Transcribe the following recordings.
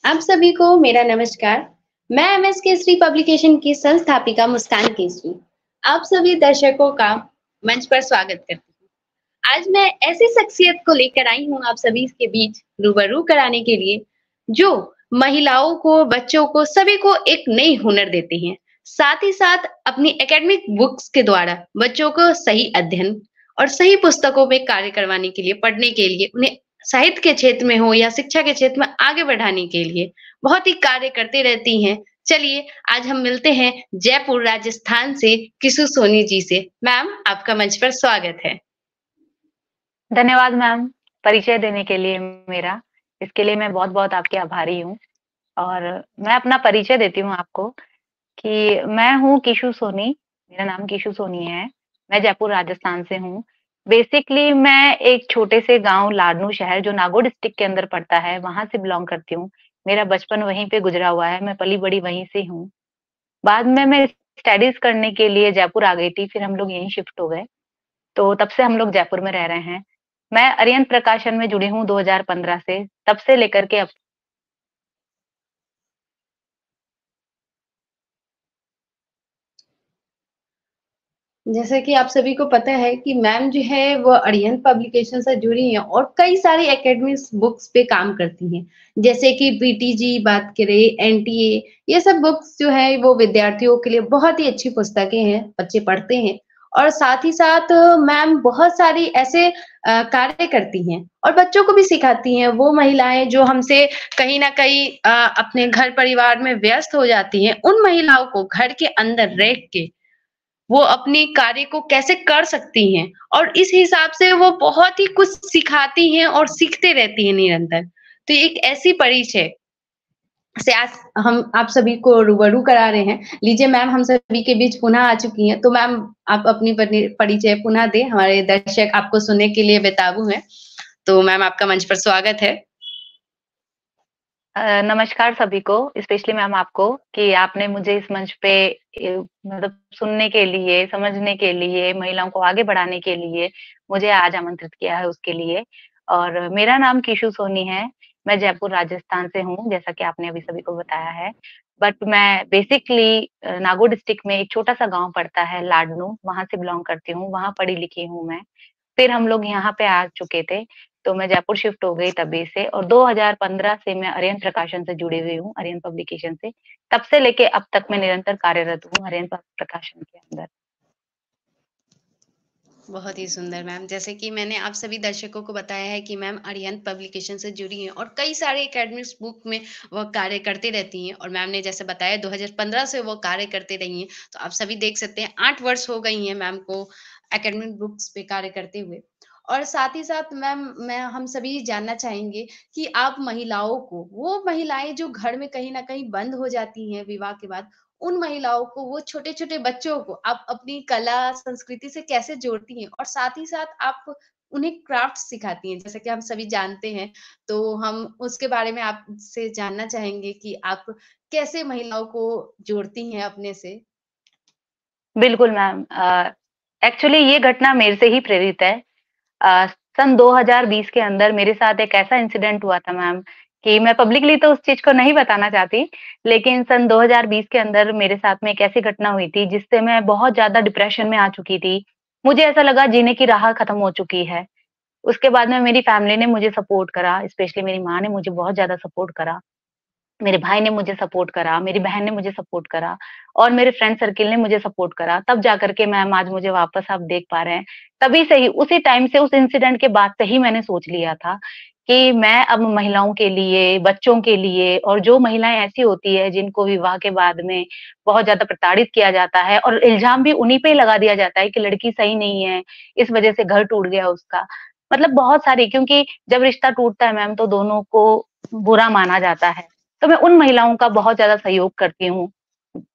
आप सभी को मेरा नमस्कार। मैं एमएस केसरी पब्लिकेशन की संस्थापिका मुस्कान केसरी आप सभी दर्शकों का मंच पर स्वागत करती हूँ। आज मैं ऐसी शख्सियत को लेकर आई हूँ आप सभी के बीच रूबरू कराने के लिए, जो महिलाओं को, बच्चों को, सभी को एक नई हुनर देते हैं। साथ ही साथ अपनी एकेडमिक बुक्स के द्वारा बच्चों को सही अध्ययन और सही पुस्तकों में कार्य करवाने के लिए, पढ़ने के लिए, उन्हें साहित्य के क्षेत्र में हो या शिक्षा के क्षेत्र में आगे बढ़ाने के लिए बहुत ही कार्य करती रहती हैं। चलिए आज हम मिलते हैं जयपुर राजस्थान से किशु सोनी जी से। मैम आपका मंच पर स्वागत है। धन्यवाद मैम, परिचय देने के लिए मेरा। इसके लिए मैं बहुत-बहुत आपकी आभारी हूँ और मैं अपना परिचय देती हूँ आपको कि मैं हूँ किशु सोनी, मेरा नाम किशु सोनी है। मैं जयपुर राजस्थान से हूँ। बेसिकली मैं एक छोटे से गाँव लाडनू शहर जो नागौर डिस्ट्रिक्ट के अंदर पड़ता है, वहाँ से बिलॉन्ग करती हूँ। मेरा बचपन वहीं पे गुज़रा हुआ है, मैं पली-बड़ी वहीं से हूँ। बाद में मैं स्टडीज़ करने के लिए जयपुर आ गई थी, फिर हम लोग यहीं शिफ्ट हो गए। तो तब से हम लोग जयपुर में रह रहे हैं। मैं अरिहंत प्रकाशन में जुड़ी हूँ 2015 से, तब से लेकर के अब जैसे कि आप सभी को पता है कि मैम जो है वो अरिहंत पब्लिकेशन से जुड़ी हैं और कई सारी एकेडमिक बुक्स पे काम करती हैं। जैसे कि पीटीजी बात करें, एनटीए, ये सब बुक्स जो है वो विद्यार्थियों के लिए बहुत ही अच्छी पुस्तकें हैं, बच्चे पढ़ते हैं। और साथ ही साथ मैम बहुत सारी ऐसे कार्य करती हैं और बच्चों को भी सिखाती हैं। वो महिलाएं जो हमसे कहीं न कहीं अपने घर परिवार में व्यस्त हो जाती हैं, उन महिलाओं को घर के अंदर रह के वो अपनी कार्य को कैसे कर सकती हैं और इस हिसाब से वो बहुत ही कुछ सिखाती हैं और सीखते रहती हैं निरंतर। तो एक ऐसी परिचय से आज हम आप सभी को रूबरू करा रहे हैं। लीजिए मैम हम सभी के बीच पुनः आ चुकी हैं, तो मैम आप अपनी परिचय पुनः दें, हमारे दर्शक आपको सुनने के लिए बेताबू हैं। तो मैम आपका मंच पर स्वागत है। नमस्कार सभी को, स्पेशली मैम आपको कि आपने मुझे इस मंच पे मतलब सुनने के लिए, समझने के लिए, महिलाओं को आगे बढ़ाने के लिए मुझे आज आमंत्रित किया है उसके लिए। और मेरा नाम किशु सोनी है, मैं जयपुर राजस्थान से हूँ, जैसा कि आपने अभी सभी को बताया है। बट मैं बेसिकली नागौर डिस्ट्रिक्ट में एक छोटा-सा गाँव पड़ता है लाडनू, वहाँ से बिलॉन्ग करती हूँ, वहाँ पढ़ी-लिखी हूँ मैं। फिर हम लोग यहाँ पे आ चुके थे, तो मैं जयपुर शिफ्ट हो गई तभी से और 2015 से मैं अरिहंत प्रकाशन से जुड़ी हुई हूँ, अरिहंत पब्लिकेशन से। तब से लेके अब तक मैं निरंतर कार्यरत हूँ अरिहंत प्रकाशन के अंदर। बहुत ही सुंदर मैम। जैसे कि मैंने आप सभी दर्शकों को बताया है कि मैम अरिहंत पब्लिकेशन से जुड़ी हैं और कई सारे एकेडमिक्स बुक में वह कार्य करती रहती हैं और मैम ने जैसे बताया 2015 से वो कार्य करते रही हैं। तो आप सभी देख सकते हैं 8 वर्ष हो गई हैं मैम को एकेडमिक बुक्स पे कार्य करते हुए। और साथ ही साथ मैम मैं हम सभी जानना चाहेंगे कि आप महिलाओं को, वो महिलाएँ जो घर में कहीं न कहीं बंद हो जाती हैं विवाह के बाद, उन महिलाओं को, वो छोटे-छोटे बच्चों को आप अपनी कला, संस्कृति से कैसे जोड़ती हैं? और साथ ही साथ आप उन्हें क्राफ्ट सिखाती हैं, जैसा कि हम सभी जानते हैं, तो हम उसके बारे में आपसे जानना चाहेंगे कि आप कैसे महिलाओं को जोड़ती हैं अपने से? बिल्कुल मैम एक्चुअली ये घटना मेरे से ही प्रेरित है। अ, सन 2020 के अंदर मेरे साथ एक ऐसा इंसिडेंट हुआ था मैम कि मैं पब्लिकली तो उस चीज़ को नहीं बताना चाहती, लेकिन सन 2020 के अंदर मेरे साथ में एक ऐसी घटना हुई थी जिससे मैं बहुत ज़्यादा डिप्रेशन में आ चुकी थी। मुझे ऐसा लगा जीने की राह खत्म हो चुकी है। उसके बाद में मेरी फैमिली ने मुझे सपोर्ट करा, स्पेशली मेरी माँ ने मुझे बहुत ज़्यादा सपोर्ट करा। मेरे भाई ने मुझे सपोर्ट करा, मेरी बहन ने मुझे सपोर्ट करा और मेरे फ्रेंड सर्किल ने मुझे सपोर्ट करा। तब जाकर के मैम आज मुझे वापस आप देख पा रहे हैं। तभी से ही उसी टाइम से उस इंसिडेंट के बाद से ही मैंने सोच लिया था कि मैं अब महिलाओं के लिए, बच्चों के लिए और जो महिलाएँ ऐसी होती है जिनको विवाह के बाद में बहुत ज़्यादा प्रताड़ित किया जाता है और इल्ज़ाम भी उन्हीं पे ही लगा दिया जाता है कि लड़की सही नहीं है, इस वज़ह से घर टूट गया उसका। मतलब बहुत सारी क्योंकि जब रिश्ता टूटता है मैम तो दोनों को बुरा माना जाता है। तो मैं उन महिलाओं का बहुत ज़्यादा सहयोग करती हूँ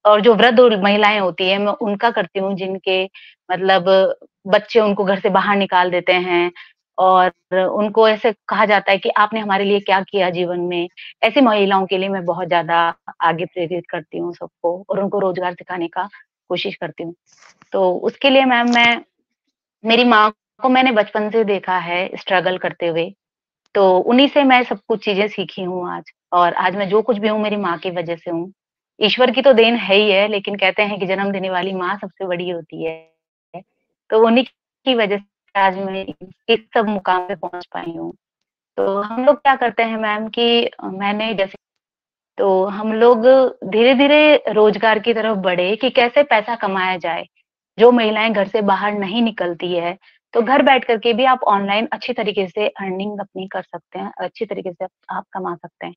और जो वृद्ध महिलाएँ होती हैं, मैं उनका करती हूँ जिनके मतलब बच्चे उनको घर से बाहर निकाल देते हैं और उनको ऐसे कहा जाता है कि आपने हमारे लिए क्या किया जीवन में। ऐसी महिलाओं के लिए मैं बहुत ज़्यादा आगे प्रेरित करती हूँ सबको और उनको रोज़गार सिखाने का कोशिश करती हूँ। तो उसके लिए मैम मैं मेरी माँ को मैंने बचपन से देखा है स्ट्रगल करते हुए। तो उन्हीं से मैं सब कुछ चीज़ें सीखी हूँ आज, और आज मैं जो कुछ भी हूँ मेरी माँ की वज़ह से हूँ। ईश्वर की तो देन है ही है, लेकिन कहते हैं कि जन्म देने वाली माँ सबसे बड़ी होती है। तो उन्हीं की वज़ह से आज मैं इस सब मुकाम पे पहुँच पाई हूँ। तो हम लोग क्या करते हैं मैम कि मैंने जैसे तो हम लोग धीरे-धीरे रोज़गार की तरफ बढ़े कि कैसे पैसा कमाया जाए। जो महिलाएँ घर से बाहर नहीं निकलती है, तो घर बैठ कर के भी आप ऑनलाइन अच्छी तरीके से अर्निंग अपनी कर सकते हैं, अच्छी तरीके से आप कमा सकते हैं।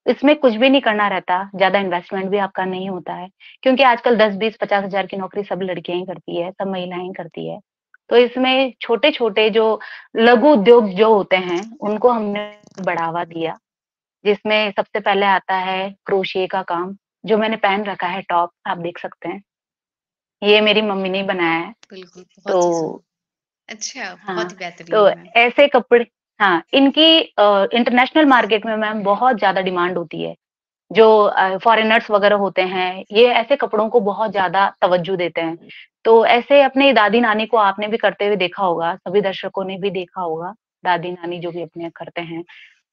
इसमें कुछ भी नहीं करना रहता, ज़्यादा इन्वेस्टमेंट भी आपका नहीं होता है, क्योंकि आजकल 10, 20, 50 हज़ार की नौकरी सब लड़कियाँ ही करती है, सब महिलाएँ ही करती है। तो इसमें छोटे-छोटे जो लघु उद्योग जो होते हैं, उनको हमने बढ़ावा दिया, जिसमें सबसे पहले आता है क्रोशिये का काम, जो मैंने पहन रखा है टॉप, आप देख सकते हैं। ये मेरी मम्मी ने ही बनाया है। बिल्कुल, बहुत ही तो सुंदर। अच्छा, बहुत हाँ, ही तो बेहतरीन मैम। ऐसे कपड़े हाँ, इनकी इंटरनेशनल मार्केट में मैम बहुत ज़्यादा डिमांड होती है। जो फॉरेनर्स वगैरह होते हैं, ये ऐसे कपड़ों को बहुत ज़्यादा तवज्जो देते हैं। तो ऐसे अपनी दादी-नानी को आपने भी करते हुए देखा होगा, सभी दर्शकों ने भी देखा होगा, दादी-नानी जो भी अपने करते हैं।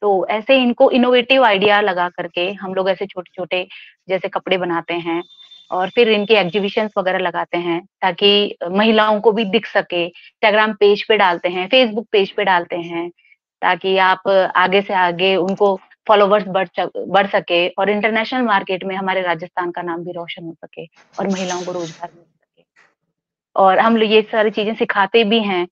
तो ऐसे इनको इनोवेटिव आइडिया लगा करके हम लोग ऐसे छोटे-छोटे जैसे कपड़े बनाते हैं और फिर इनके एग्ज़िबिशन्स वगैरह लगाते हैं, ताकि महिलाओं को भी दिख सके। इंस्टाग्राम पेज पे डालते हैं, फेसबुक पेज पे डालते हैं, ताकि आप आगे से आगे उनको फॉलोवर्स बढ़ सके और इंटरनेशनल मार्केट में हमारे राजस्थान का नाम भी रोशन हो सके और महिलाओं को रोज़गार मिल सके। और हम लोग ये सारी चीज़ें सिखाते भी हैं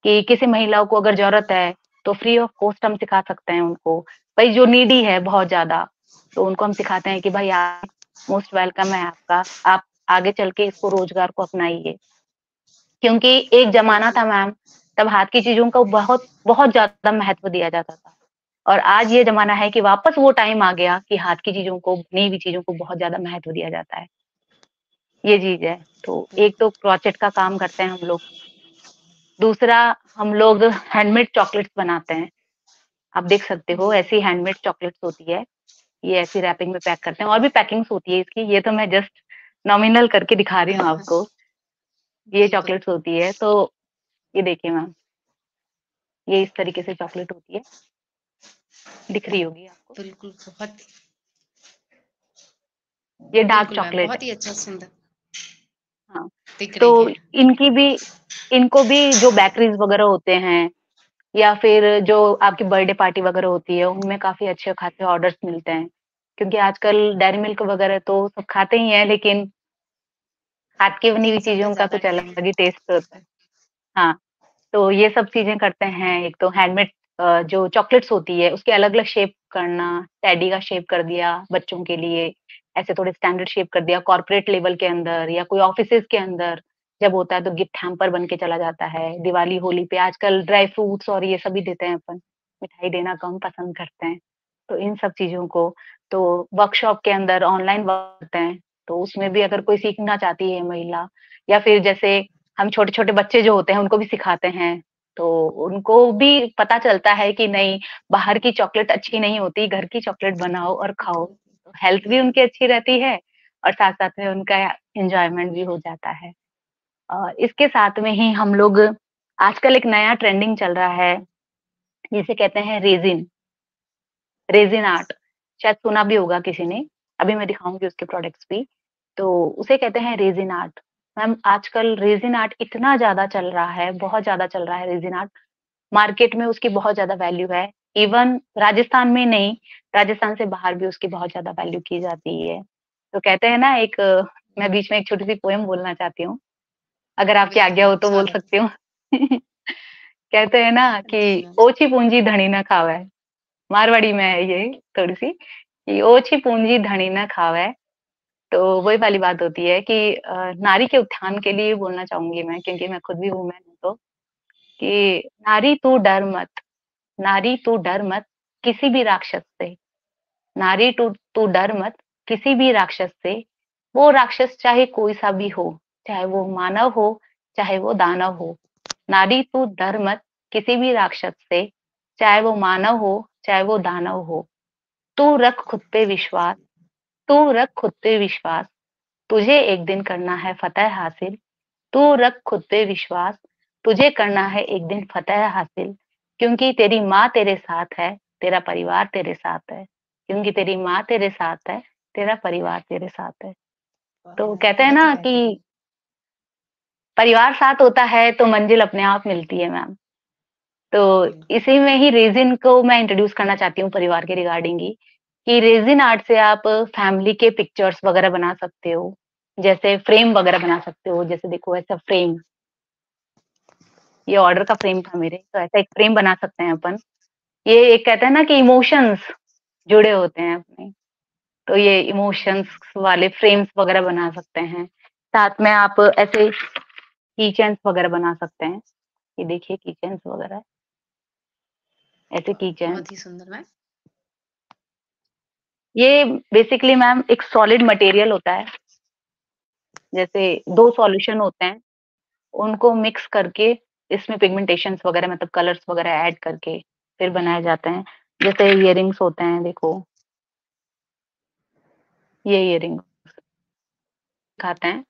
कि किसी महिलाओं को अगर ज़रूरत है, तो फ्री ऑफ कॉस्ट हम सिखा सकते हैं उनको। भई जो नीडी है बहुत ज़्यादा, तो उनको हम सिखाते हैं कि भाई आप मोस्ट वेलकम है आपका, आप आगे चल के इसको रोज़गार को अपनाइए। क्योंकि एक ज़माना बिल्कुल, था मैम, तब हाथ की चीज़ों को बहुत बहुत ज़्यादा महत्व दिया जाता था। और आज ये ज़माना है कि वापस वो टाइम आ गया कि हाथ की चीज़ों को, बनी हुई चीज़ों को बहुत ज़्यादा महत्व दिया जाता है। ये चीज़ है। तो एक बिल्कुल। तो क्रोचेट का काम करते हैं हम लोग, दूसरा हम लोग हैंडमेड चॉकलेट्स बनाते हैं। आप देख सकते हो जी, ऐसी हैंडमेड चॉकलेट्स होती है, ये ऐसी रैपिंग में पैक करते हैं और भी पैकिंग्स होती है इसकी, ये तो मैं जस्ट नॉमिनल करके दिखा रही हूँ आपको। ये बिल्कुल, चॉकलेट्स होती है, तो ये देखिए मैम, ये इस तरीके से चॉकलेट होती है, दिख रही होगी आपको। बिल्कुल, बहुत ये डार्क बिल्कुल मैम, चॉकलेट है। बहुत ही अच्छा सुंदर हाँ, दिख रही तो है। इनकी भी इनको भी जो बेकरीज़ वग़ैरह होते हैं या फिर जो आपकी बर्थडे पार्टी वग़ैरह होती है, उनमें काफ़ी अच्छे खासे ऑर्डर्स मिलते हैं। क्योंकि आजकल डेयरी मिल्क वग़ैरह तो सब खाते ही हैं, लेकिन हाथ की बनी हुई सबका चीज़ों का ज़्यादा कुछ क्रेज़ अलग ही टेस्ट होता है। हाँ, तो ये सब चीज़ें करते हैं। एक तो हैंडमेड जो चॉकलेट्स होती है, उसके अलग-अलग शेप करना, टेडी का शेप कर दिया बच्चों के लिए, ऐसे थोड़े स्टैंडर्ड शेप कर दिया कॉर्पोरेट लेवल के अंदर या कोई ऑफ़िसेज़ के अंदर, जब होता है तो गिफ्ट हैम्पर बन के चला जाता है। दिवाली, होली पे आजकल ड्राई फ्रूट्स और ये सब भी देते हैं अपन, मिठाई देना कम पसंद करते हैं। तो इन सब चीज़ों को तो वर्कशॉप के अंदर ऑनलाइन वर्क करते हैं, तो उसमें भी अगर कोई सीखना चाहती है महिला या फिर जैसे हम छोटे-छोटे बच्चे जो होते हैं उनको भी सिखाते हैं, तो उनको भी पता चलता है कि नहीं, बाहर की चॉकलेट अच्छी नहीं होती, घर की चॉकलेट बनाओ और खाओ। तो हेल्थ भी उनकी अच्छी रहती है और साथ-साथ में उनका एन्जॉयमेंट भी हो जाता है। इसके साथ में ही हम लोग आजकल एक नया ट्रेंडिंग चल रहा है, जिसे कहते हैं रेज़िन, रेज़िन आर्ट। शायद सुना भी होगा किसी ने, अभी मैं दिखाऊँगी उसके प्रोडक्ट्स भी। तो उसे कहते हैं रेज़िन आर्ट। मैम आजकल रेज़िन आर्ट इतना ज़्यादा चल रहा है, बहुत ज़्यादा चल रहा है रेज़िन आर्ट। मार्केट में उसकी बहुत ज़्यादा वैल्यू है। इवन राजस्थान में नहीं, राजस्थान से बाहर भी उसकी बहुत ज़्यादा वैल्यू की जाती है। तो कहते हैं ना एक मैं बीच में एक छोटी-सी पोएम बोलना चाहती हूँ, अगर आपकी बिल्कुल आज्ञा हो मैम, तो बोल स्वागत सकती हूँ। कहते हैं ना कि जी मैम। ओछी पूंजी धनी ना खावे, मारवाड़ी में है ये थोड़ी-सी, कि ओछी पूंजी धनी ना खावे। तो वही वाली बात होती है कि नारी के उत्थान के लिए बोलना चाहूँगी मैं, क्योंकि मैं खुद भी वुमन हूँ तो, कि नारी तू डर मत, नारी तू डर मत किसी भी राक्षस से, नारी तू तू डर मत किसी भी राक्षस से, वो राक्षस चाहे कोई सा भी हो, चाहे वो मानव हो, चाहे वो दानव हो। नारी तू डर मत किसी भी राक्षस से, चाहे वो मानव हो, चाहे वो दानव हो। तू रख खुद पे विश्वास, तू रख खुद पे विश्वास, तुझे एक दिन करना है फतह हासिल। तू रख खुद पे विश्वास, तुझे करना है एक दिन फतह हासिल। क्योंकि तेरी माँ तेरे साथ है, तेरा परिवार तेरे साथ है। क्योंकि तेरी माँ तेरे साथ है, तेरा परिवार तेरे साथ है। वाह तो यार! कहते हैं बहुत ही ना कि बेहतरीन। परिवार साथ होता है तो मंजिल अपने आप मिलती है मैम। तो बिल्कुल। इसी में ही रेज़िन को मैं इंट्रोड्यूस करना चाहती हूँ परिवार के रिगार्डिंग ही, कि रेज़िन आर्ट से आप फैमिली के पिक्चर्स वगैरह बना सकते हो। जैसे फ्रेम वगैरह बना सकते हो, जैसे देखो ऐसा फ्रेम, ये ऑर्डर का फ्रेम था मेरे, तो ऐसा एक फ्रेम बना सकते हैं अपन। ये एक कहते हैं ना कि इमोशंस जुड़े होते हैं अपने, तो ये इमोशंस वाले फ्रेम्स वगैरह बना सकते हैं। साथ में आप ऐसे कीचेन्स वगैरह बना सकते हैं। ये देखिए कीचेन्स वगैरह, ऐसे कीचेन। बहुत ही सुंदर मैम। ये बेसिकली मैम एक सॉलिड मटेरियल होता है, जैसे 2 सॉल्यूशन होते हैं, उनको मिक्स करके इसमें पिगमेंटेशंस वगैरह मतलब कलर्स वगैरह ऐड करके फिर बनाए जाते हैं। जैसे इयररिंग्स होते हैं देखो, ये इयररिंग दिखाते हैं,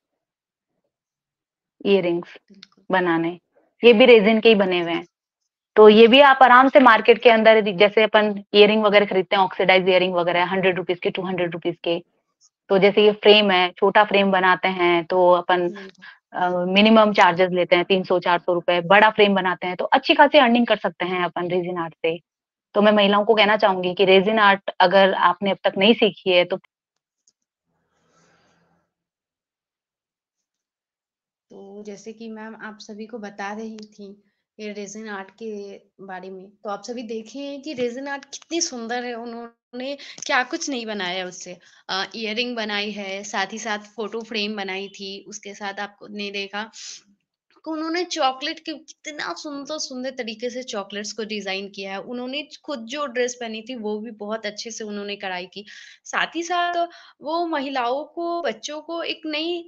इयररिंग्स बिल्कुल। बनाने, ये भी रेज़िन के ही बने हुए हैं। तो ये भी आप आराम से मार्केट के अंदर जैसे अपन इयररिंग वगैरह खरीदते हैं, ऑक्सिडाइज़ इयररिंग वगैरह ₹100 के, ₹200 के। तो जैसे ये फ्रेम है, छोटा फ्रेम बनाते हैं तो अपन बिल्कुल। मिनिमम चार्जेज़ लेते हैं ₹300-400, बड़ा फ्रेम बनाते हैं तो अच्छी खासी अर्निंग कर सकते हैं अपन रेज़िन आर्ट से। तो मैं महिलाओं को कहना चाहूँगी कि रेज़िन आर्ट अगर आपने अब तक नहीं सीखी है तो तो जैसे कि मैम आप सभी को बता रही थी ये रेज़िन आर्ट के बारे में, तो आप सभी देखे हैं कि रेज़िन आर्ट कितनी सुंदर है, उन्होंने क्या कुछ नहीं बनाया उससे। इयररिंग बनाई है, साथ ही साथ फ़ोटो फ्रेम बनाई थी, उसके साथ आपने देखा कि उन्होंने चॉकलेट के कितना सुंदर-सुंदर तरीके से चॉकलेट्स को डिज़ाइन किया है। उन्होंने खुद जो ड्रेस पहनी थी, वो भी बहुत अच्छे से उन्होंने कढ़ाई की। साथ ही साथ वो महिलाओं को, बच्चों को एक नई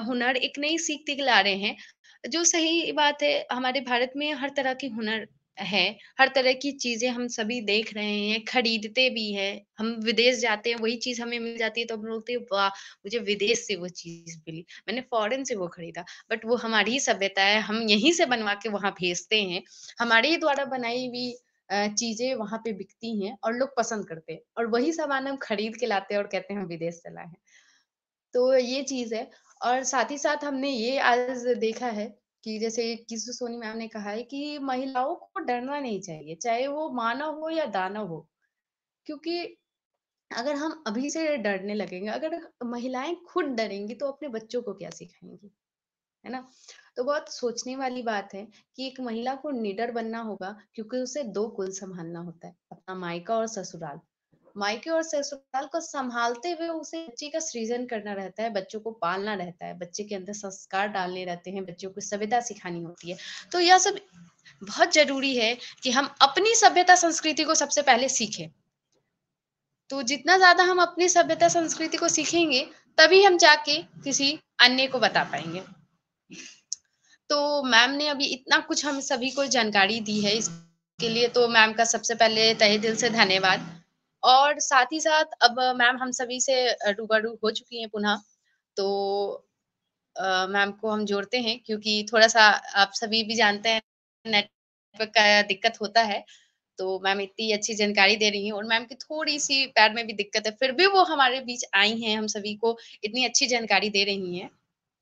हुनर, एक नई सीख दिला रहे हैं। जो सही बात है, हमारे भारत में हर तरह की हुनर है, हर तरह की चीज़ें हम सभी देख रहे हैं, खरीदते भी हैं। हम विदेश जाते हैं, वही चीज़ हमें मिल जाती है, तो हम बोलते हैं, "वाह! मुझे विदेश से वो चीज़ मिली, मैंने फ़ॉरेन से वो खरीदा।" बट वो हमारी ही सभ्यता है, हम यहीं से बनवा के वहाँ भेजते हैं। हमारे ही द्वारा बनाई हुई चीज़ें वहाँ पे बिकती हैं और लोग पसंद करते हैं और वही सामान हम खरीद के लाते हैं और कहते हैं हम विदेश से लाए हैं। तो ये चीज़ है और साथ ही साथ हमने ये आज देखा है कि जैसे किशु सोनी मैम ने कहा है कि महिलाओं को डरना नहीं चाहिए, चाहे वो मानव हो या दानव हो। क्योंकि अगर हम अभी से डरने लगेंगे, अगर महिलाएँ खुद डरेंगी तो अपने बच्चों को क्या सिखाएँगी, है ना? तो बहुत सोचने वाली बात है कि एक महिला को निडर बनना होगा क्योंकि उसे 2 कुल सँभालना होता है, अपना मायका और ससुराल। मायके और ससुराल को सँभालते हुए उसे बच्चे का सृजन करना रहता है, बच्चों को पालना रहता है, बच्चे के अंदर संस्कार डालने रहते हैं, बच्चों को सभ्यता सिखानी होती है। तो यह सब बहुत ज़रूरी है कि हम अपनी सभ्यता संस्कृति को सबसे पहले सीखें। तो जितना ज़्यादा हम अपनी सभ्यता संस्कृति को सीखेंगे, तभी हम जाके किसी अन्य को बता पाएँगे। तो मैम ने अभी इतना कुछ हम सभी को जानकारी दी है, इसके लिए तो मैम का सबसे पहले तहे दिल से धन्यवाद। और साथ ही साथ अब मैम हम सभी से रूबरू हो चुकी हैं पुनः, तो मैम को हम जोड़ते हैं क्योंकि थोड़ा-सा आप सभी भी जानते हैं नेटवर्क का दिक्कत होता है, तो मैम इतनी अच्छी जानकारी दे रही हैं और मैम की थोड़ी-सी पैर में भी दिक्कत है, फिर भी वो हमारे बीच आई हैं, हम सभी को इतनी अच्छी जानकारी दे रही हैं।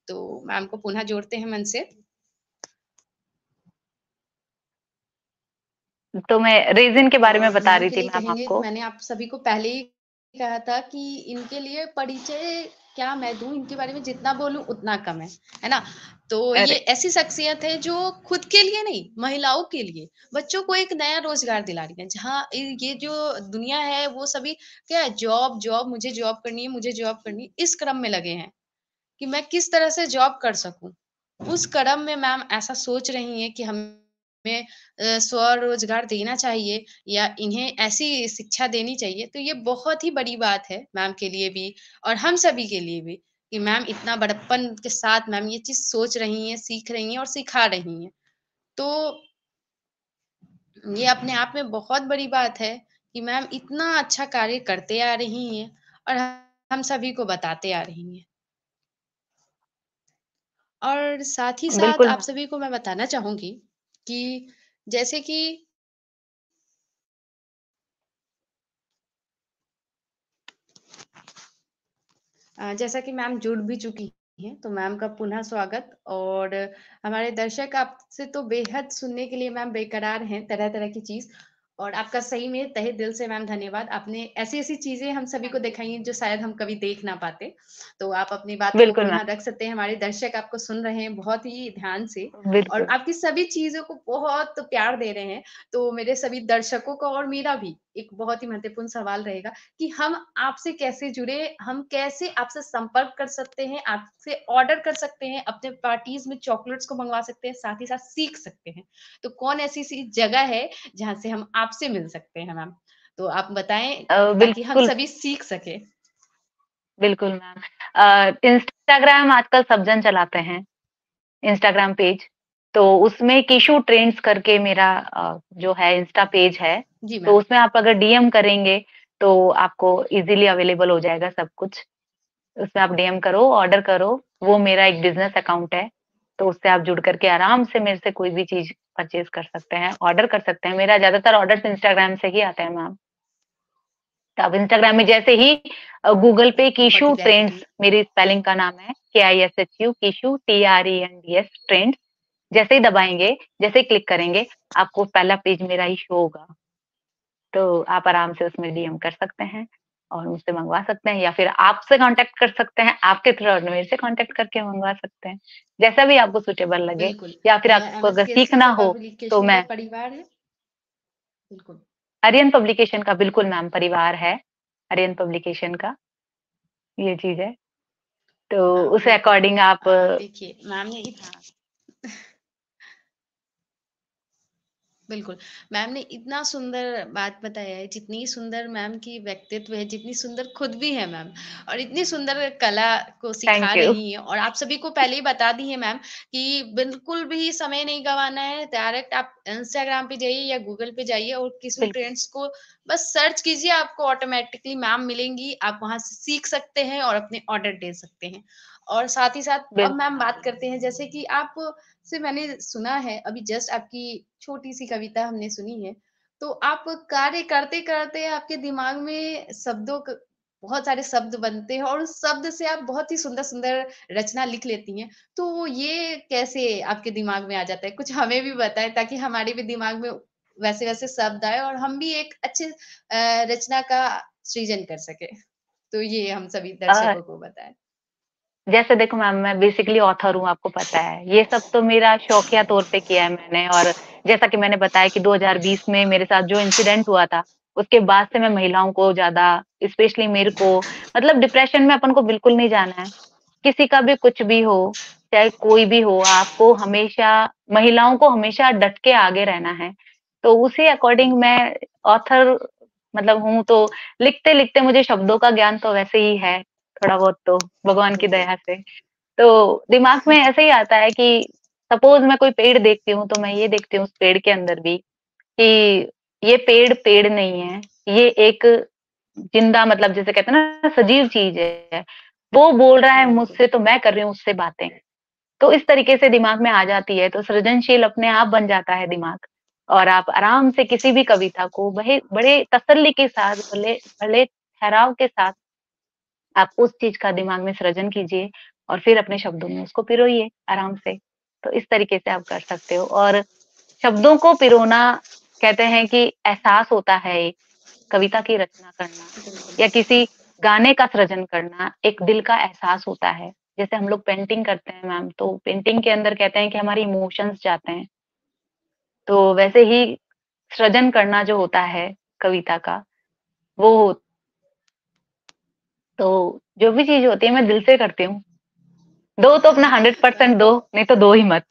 तो मैम को पुनः जोड़ते हैं मन से। तो मैं रेज़िन के बारे में और बता मैम रही के थी लिए मैम कहेंगे कि आपको। मैंने आप सभी को पहले ही कहा था कि इनके लिए परिचय क्या मैं दूँ, इनके बारे में जितना बोलूँ उतना कम है ना? तो ये अरे! ऐसी शख्सियत है जो खुद के लिए नहीं, महिलाओं के लिए, बच्चों को एक नया रोज़गार दिला रही है। जहाँ ये जो दुनिया है वो सभी क्या है जॉब, जॉब मुझे जॉब करनी है, मुझे जॉब करनी है, इस क्रम में लगे हैं कि मैं किस तरह से जॉब कर सकूँ। उस क्रम में मैम ऐसा सोच रही हैं कि हमें स्वरोज़गार देना चाहिए या इन्हें ऐसी शिक्षा देनी चाहिए, तो ये बहुत ही बड़ी बात है मैम के लिए भी और हम सभी के लिए भी कि मैम इतना बड़प्पन के साथ मैम ये चीज़ सोच रही हैं, सीख रही हैं और सिखा रही हैं। तो ये अपने आप में बहुत बड़ी बात है कि मैम इतना अच्छा कार्य करते आ रही हैं और हम सभी को बताते आ रही हैं। और साथ ही साथ बिल्कुल आप मैम। सभी को मैं बताना चाहूँगी कि जैसे कि जैसा कि मैम जुड़ भी चुकी हैं, तो मैम का पुनः स्वागत। और हमारे दर्शक आपसे तो बेहद सुनने के लिए मैम बेकरार हैं, तरह-तरह की चीज़। और आपका सही में तहे दिल से मैम धन्यवाद। आपने ऐसी-ऐसी चीज़ें हम सभी को थैंक यू। दिखाई हैं, जो शायद हम कभी देख ना पाते। तो आप अपनी बात को बिल्कुल पुनः मैम, रख सकते हैं, हमारे दर्शक आपको सुन रहे हैं बहुत ही ध्यान से और बिल्कुल। आपकी सभी चीज़ों को बहुत प्यार दे रहे हैं। तो मेरे सभी दर्शकों का और मेरा भी एक बहुत ही महत्वपूर्ण सवाल रहेगा कि हम आपसे कैसे जुड़े? हम कैसे आपसे संपर्क कर सकते हैं? आपसे ऑर्डर कर सकते हैं, अपने पार्टीज़ में चॉकलेट्स को मँगवा सकते हैं, साथ ही साथ सीख सकते हैं। तो कौन ऐसी-सी जगह है, जहाँ से हम आपसे मिल सकते हैं मैम? तो आप बताएँ ताकि हम बिल्कुल, सभी सीख सकें। बिल्कुल मैम। इंस्टाग्राम आजकल सब जन चलाते हैं, इंस्टाग्राम पेज। तो उसमें कीशु ट्रेंड्स करके मेरा जो है इंस्टा पेज है, जी तो मैम, उसमें आप अगर डीएम करेंगे, तो आपको ईज़िली अवेलेबल हो जाएगा सब कुछ। उसमें आप डीएम करो, ऑर्डर करो, वो मेरा एक बिज़नेस अकाउंट है, तो उससे आप जुड़ कर के आराम से मेरे से कोई भी चीज़ परचेज़ कर सकते हैं, ऑर्डर कर सकते हैं। मेरा ज़्यादातर ऑर्डर्स इंस्टाग्राम से ही आता है मैम। तो आप इंस्टाग्राम में जैसे ही गूगल पे बहुत कीशु ही ट्रेंड्स बेहतरीन। मेरी स्पेलिंग का नाम है, KISHU कीशु TRENDS ट्रेंड्स जैसे ही दबाएँगे, जैसे ही क्लिक करेंगे, आपको पहला पेज मेरा ही शो होगा। तो आप आराम से उसमें डीएम कर सकते हैं और मुझसे मँगवा सकते हैं या फिर आपसे कॉन्टैक्ट कर सकते हैं, आपके थ्रू मेरे से कॉन्टैक्ट करके मँगवा सकते हैं। जैसा भी आपको सूटेबल लगे बिल्कुल, या फिर यह आपको अगर एमएसकेसी सीखना का हो, तो पब्लिकेशन का मैं परिवार है? बिल्कुल। आर्यन पब्लिकेशन का बिल्कुल मैम परिवार है, आर्यन पब्लिकेशन का, ये चीज़ है। तो उस बिल्कुल। अकॉर्डिंग आप देखिए मैम ने हाँ, बिल्कुल, मैम ने इतना सुंदर बात बताया है, जितनी सुंदर मैम की व्यक्तित्व है, जितनी सुंदर खुद भी है मैम और इतनी सुंदर कला को सिखा थैंक यू। रही हैं और आप सभी को पहले ही बता दी हैं मैम कि बिल्कुल भी समय नहीं गँवाना है, डायरेक्ट आप इंस्टाग्राम पे जाइए या गूगल पे जाइए और किसी बिल्कुल, ट्रेंड्स को बस सर्च कीजिए, आपको ऑटोमैटिकली मैम मिलेंगी, आप वहाँ से सीख सकते हैं और अपने ऑर्डर दे सकते हैं। और साथ ही साथ अब बिल्कुल मैम मैम। बात करते हैं जैसे कि आप से मैंने सुना है अभी जस्ट आपकी छोटी-सी कविता हमने सुनी है, तो आप कार्य करते-करते आपके दिमाग में शब्दों क बहुत सारे शब्द बनते हैं और उस शब्द से आप बहुत ही सुंदर-सुंदर रचना लिख लेती हैं। तो ये कैसे आपके दिमाग में आ जाता है? कुछ हमें भी बताएँ ताकि हमारे भी दिमाग में वैसे-वैसे शब्द आए और हम भी एक अच्छे रचना का सृजन कर सकें। तो ये हम सभी अ दर्शकों को बताएँ। जैसे देखो मैम मैं बेसिकली ऑथर हूँ आपको पता है। ये सब तो मेरा शौकिया तौर पे किया है मैंने और जैसा कि मैंने बताया कि 2020 में मेरे साथ जो इंसिडेंट हुआ था, उसके बाद से मैं महिलाओं को ज़्यादा स्पेशली मेरे को मतलब डिप्रेशन में अपन को बिल्कुल नहीं जाना है। किसी का भी कुछ भी हो, चाहे कोई भी हो, आपको हमेशा महिलाओं को हमेशा डट के आगे रहना है। तो उसी अकॉर्डिंग बिल्कुल, मैं ऑथर मतलब हूँ तो लिखते-लिखते मुझे शब्दों का ज्ञान तो वैसे ही है, थोड़ा बहुत तो भगवान की बिल्कुल। दया से। तो दिमाग में ऐसे ही आता है कि सपोज़ मैं कोई पेड़ देखती हूँ, तो मैं ये देखती हूँ उस पेड़ के अंदर भी कि ये पेड़, पेड़ नहीं है, ये एक जिंदा मतलब जिसे कहते हैं ना सजीव चीज़ है। वो बोल रहा है बिल्कुल। मुझसे तो मैं कर रही हूँ उससे बातें। तो इस तरीके से दिमाग में आ जाती है, तो सृजनशील अपने आप बन जाता है दिमाग और आप आराम से किसी भी कविता को बड़े बड़े तसल्ली के साथ, भले भले ठहराव के साथ आप उस चीज़ का दिमाग में सृजन कीजिए और फिर अपने शब्दों में उसको पिरोइए आराम से। तो इस तरीके से आप कर सकते हो और शब्दों को पिरोना कहते हैं कि एहसास होता है एक, कविता की रचना करना या बिल्कुल, किसी गाने का सृजन करना एक दिल का एहसास होता है। जैसे हम लोग पेंटिंग करते हैं मैम, तो पेंटिंग के अंदर कहते हैं कि हमारे इमोशंस जाते हैं। तो वैसे ही सृजन करना जो होता है कविता का, वो तो जो भी चीज़ होती है मैं दिल से करती हूँ। दो तो अपना मैम 100% तो दो, नहीं तो दो ही मत,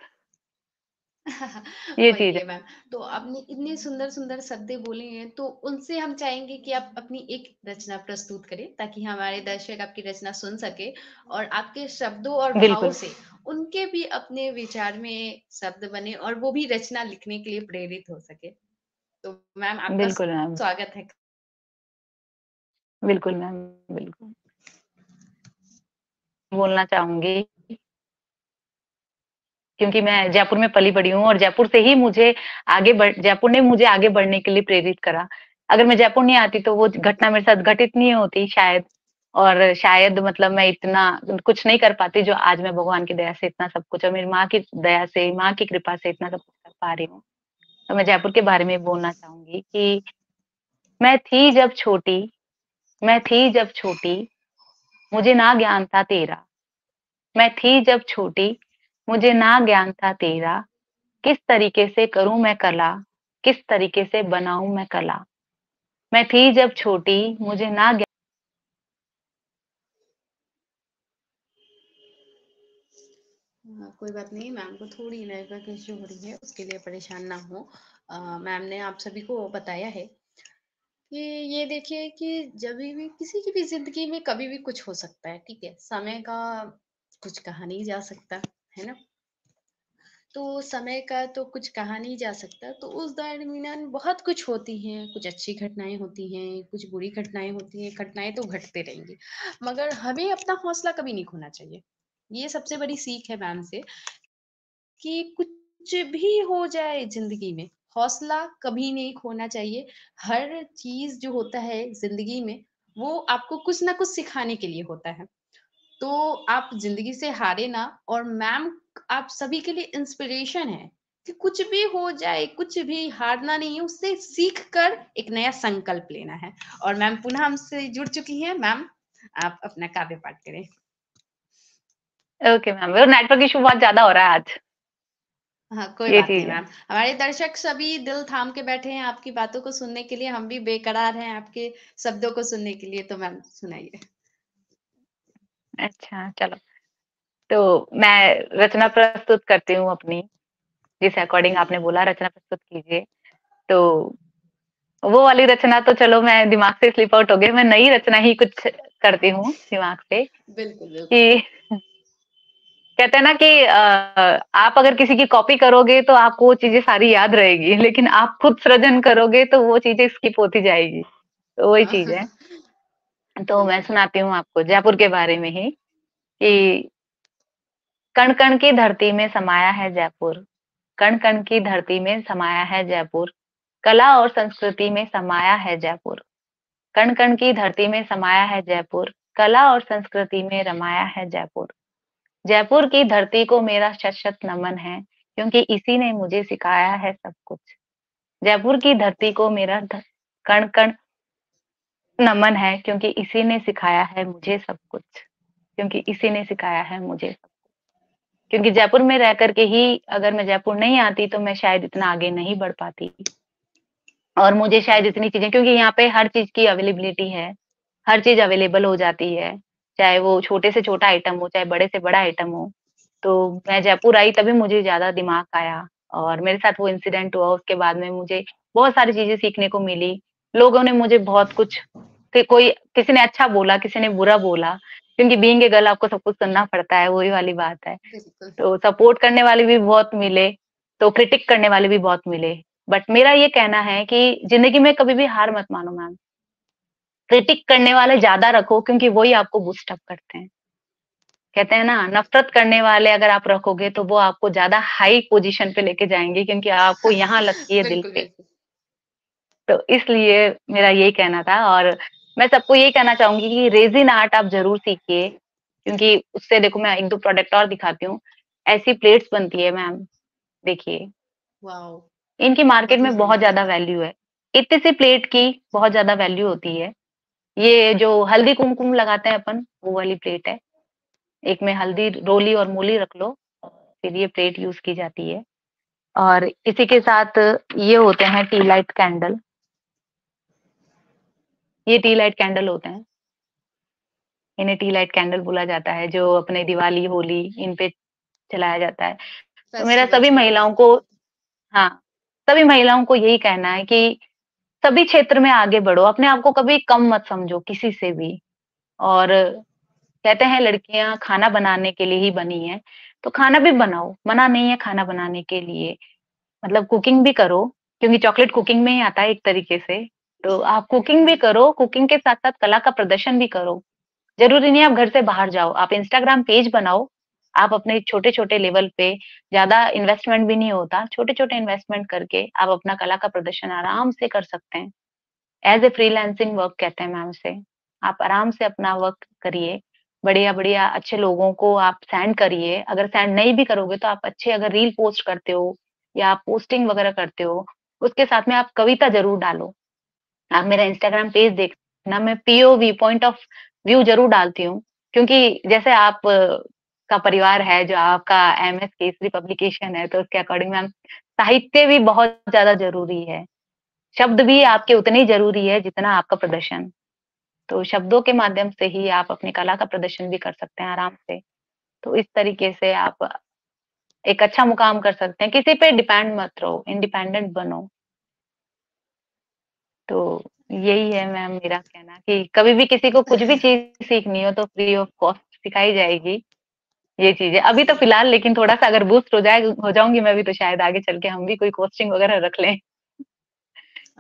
ये वही चीज़ है है। मैम। तो आपने इतनी सुंदर-सुंदर शब्दें बोली हैं, तो उनसे हम चाहेंगे कि आप अपनी एक रचना प्रस्तुत करें, ताकि हमारे दर्शक आपकी रचना सुन सकें और आपके शब्दों और भावों बिल्कुल, से उनके भी अपने विचार में शब्द बने और वो भी रचना लिखने के लिए प्रेरित हो सके। तो मैम आपका बिल्कुल मैम, स्वागत है। बिल्कुल मैम, बिल्कुल। बोलना चाहूँगी क्योंकि मैं जयपुर में पली-बड़ी हूँ और जयपुर से ही मुझे जयपुर ने मुझे आगे बढ़ने के लिए प्रेरित करा। अगर मैं जयपुर नहीं आती तो वो घटना मेरे साथ घटित नहीं होती शायद। और शायद मतलब मैं इतना कुछ नहीं कर पाती जो आज मैं भगवान की दया से इतना सब कुछ और मेरी माँ की दया से, माँ की कृपा से इतना सब कुछ कर पा रही हूँ। तो मैं जयपुर के बारे में बोलना चाहूँगी कि मैं थी जब छोटी, मैं थी जब छोटी, मुझे ना ज्ञान था तेरा। मैं थी जब छोटी, मुझे ना ज्ञान था तेरा। किस तरीके से करूँ मैं कला, किस तरीके से बनाऊँ मैं कला। मैं थी जब छोटी, मुझे ना ज्ञान कोई बात नहीं, मैम को थोड़ी नेटवर्क इश्यू हो रही है, उसके लिए परेशान ना हो। मैम ने आप सभी को बताया है कि ये देखिए कि जब भी किसी की भी ज़िंदगी में कभी भी कुछ हो सकता है, ठीक है? समय का कुछ कहा नहीं जा सकता, है ना? तो समय का तो कुछ कहा नहीं जा सकता, तो उस दरमियान बहुत कुछ होती हैं, कुछ अच्छी घटनाएँ होती हैं, कुछ बुरी घटनाएँ होती हैं, घटनाएँ तो घटते रहेंगी। मगर हमें अपना हौसला कभी नहीं खोना चाहिए। ये सबसे बड़ी सीख है मैम से कि कुछ भी हो जाए ज़िंदगी में, हौसला कभी नहीं खोना चाहिए। हर चीज़ जो होता है ज़िंदगी में, वो आपको कुछ ना कुछ सिखाने के लिए होता है। तो आप ज़िंदगी से हारे ना, और मैम आप सभी के लिए इंस्पिरेशन है कि कुछ भी हो जाए, कुछ भी हारना नहीं है, उससे सीख कर एक नया संकल्प लेना है। और मैम पुनः हमसे जुड़ चुकी हैं। मैम, आप अपना काव्य पाठ करें। ओके मैम, वो नेटवर्क इश्यू बहुत ज़्यादा हो रहा है आज, हाँ, कोई ये बात नहीं चीज़ है। मैम। हमारे दर्शक सभी दिल थाम के बैठे हैं आपकी बातों को सुनने के लिए, हम भी बेकरार हैं आपके शब्दों को सुनने के लिए, तो मैम सुनाइए। अच्छा, चलो। तो मैं रचना प्रस्तुत करती हूँ अपनी, जिस अकॉर्डिंग जी। आपने बोला रचना प्रस्तुत कीजिए। तो वो वाली रचना तो चलो मैं दिमाग से स्लिप आउट हो गई, मैं नई रचना ही कुछ करती हूँ दिमाग से बिल्कुल, बिल्कुल। कि कहते हैं ना कि आप अगर किसी की कॉपी करोगे तो आपको वो चीज़ें सारी याद रहेगी, लेकिन आप खुद सृजन करोगे तो वो चीज़ें स्किप होती जाएगी। तो वही हाँ, चीज़ है। तो मैं बिल्कुल। सुनाती हूँ आपको जयपुर के बारे में ही कि कण-कण की धरती में समाया है जयपुर, कण-कण की धरती में समाया है जयपुर, कला और संस्कृति में समाया है जयपुर। कण-कण की धरती में समाया है जयपुर, कला और संस्कृति में रमाया है जयपुर। जयपुर की धरती को मेरा शत-शत नमन है, क्योंकि इसी ने मुझे सिखाया है सब कुछ। जयपुर की धरती को मेरा कण-कण नमन है, क्योंकि इसी ने सिखाया है मुझे सब कुछ। क्योंकि इसी ने सिखाया है मुझे सब क्योंकि जयपुर में रह कर के ही अगर मैं जयपुर नहीं आती तो मैं शायद इतना आगे नहीं बढ़ पाती और मुझे शायद बिल्कुल। इतनी चीज़ें क्योंकि यहाँ पे हर चीज़ की अवेलेबिलिटी है, हर चीज़ अवेलेबल हो जाती है, चाहे वो छोटे से छोटा आइटम हो, चाहे बड़े से बड़ा आइटम हो। तो मैं जयपुर आई तभी मुझे ज़्यादा दिमाग आया और मेरे साथ वो इंसिडेंट हुआ उसके बाद में मुझे बहुत सारी चीज़ें सीखने को मिली। लोगों ने मुझे बहुत कुछ कोई किसी ने अच्छा बोला, किसी ने बुरा बोला, क्योंकि बीइंग अ गर्ल आपको सब कुछ सुनना पड़ता है, वही वाली बात है। बिल्कुल। तो सपोर्ट करने वाले भी बहुत मिले, तो क्रिटिक करने वाले भी बहुत मिले। बट मेरा ये कहना है कि ज़िंदगी में कभी भी हार मत मानो मैम। क्रिटिक करने वाले ज़्यादा रखो क्योंकि वही आपको बूस्ट अप करते हैं। कहते हैं ना नफ़रत करने वाले अगर आप रखोगे तो वो आपको ज़्यादा हाई पोज़ीशन पे लेके जाएँगे क्योंकि आपको यहाँ लगती है दिल बिल्कुल, पे। बिल्कुल। तो इसलिए मेरा यही कहना था और मैं सबको यही कहना चाहूँगी कि रेज़िन आर्ट आप ज़रूर सीखिए, क्योंकि उससे देखो मैं 1-2 प्रोडक्ट और दिखाती हूँ। ऐसी प्लेट्स बनती है मैम, देखिए, वाओ! इनकी मार्केट बहुत ही में बहुत सुंदर। ज़्यादा वैल्यू है। इतनी सी प्लेट की बहुत ज़्यादा वैल्यू होती है। ये जो हल्दी कुमकुम लगाते हैं अपन, वो वाली प्लेट है। एक में हल्दी, रोली और मोली रख लो, फिर ये प्लेट यूज़ की जाती है। और इसी के साथ ये होते हैं टी लाइट कैंडल, ये टी लाइट कैंडल होते हैं। इन्हें टी लाइट कैंडल बोला जाता है, जो अपने दिवाली, होली इन पे चलाया जाता है। तो मेरा सभी फेस्टिवल्स में यूज़ महिलाओं किया को जाता हाँ, सभी महिलाओं को यही कहना है कि सभी क्षेत्र में आगे बढ़ो, अपने आप को कभी कम मत समझो किसी से भी। और कहते हैं लड़कियाँ खाना बनाने के लिए ही बनी हैं, तो खाना भी बनाओ, मना नहीं है खाना बनाने के लिए। मतलब कुकिंग भी करो, क्योंकि चॉकलेट कुकिंग में ही आता है एक तरीके से। तो आप कुकिंग भी है। करो, कुकिंग के साथ-साथ कला का प्रदर्शन भी करो। ज़रूरी नहीं है आप घर से बाहर जाओ, आप इंस्टाग्राम पेज बनाओ, आप अपने छोटे-छोटे लेवल पे ज़्यादा इन्वेस्टमेंट भी नहीं होता, छोटे-छोटे इन्वेस्टमेंट करके आप अपना कला का प्रदर्शन आराम से कर सकते हैं। एज़ अ फ्रीलांसिंग वर्क कहते हैं मैम उसे। आप आराम से अपना वर्क करिए, बढ़िया-बढ़िया अच्छे लोगों को आप सेंड करिए, अगर सेंड नहीं भी करोगे तो आप अच्छे अगर रील पोस्ट करते हो या आप पोस्टिंग वगैरह करते हो, उसके साथ में आप कविता ज़रूर डालो। आप मेरा इंस्टाग्राम पेज देखना, मैं पीओवी पॉइंट ऑफ व्यू ज़रूर डालती हूँ, क्योंकि जैसे आप का परिवार है, जो आपका एमएस केसरी पब्लिकेशन है, तो उसके अकॉर्डिंग मैम साहित्य भी बहुत ज़्यादा ज़रूरी है। शब्द भी आपके उतने ही ज़रूरी है जितना आपका प्रदर्शन। तो शब्दों के माध्यम से ही आप अपनी कला का प्रदर्शन भी कर सकते हैं आराम से। तो इस तरीके से आप एक अच्छा मुकाम कर सकते हैं, किसी पे डिपेंड मत रहो, इंडिपेंडेंट बनो। तो यही है मैम मेरा कहना कि कभी भी किसी को कुछ भी चीज़ सीखनी हो तो फ्री ऑफ कॉस्ट सिखाई जाएगी, ये चीज़ है। अभी तो जी। फिलहाल लेकिन थोड़ा-सा अगर बूस्ट हो जाऊँगी मैं भी तो शायद आगे चल के हम भी कोई कोचिंग वगैरह रख लें।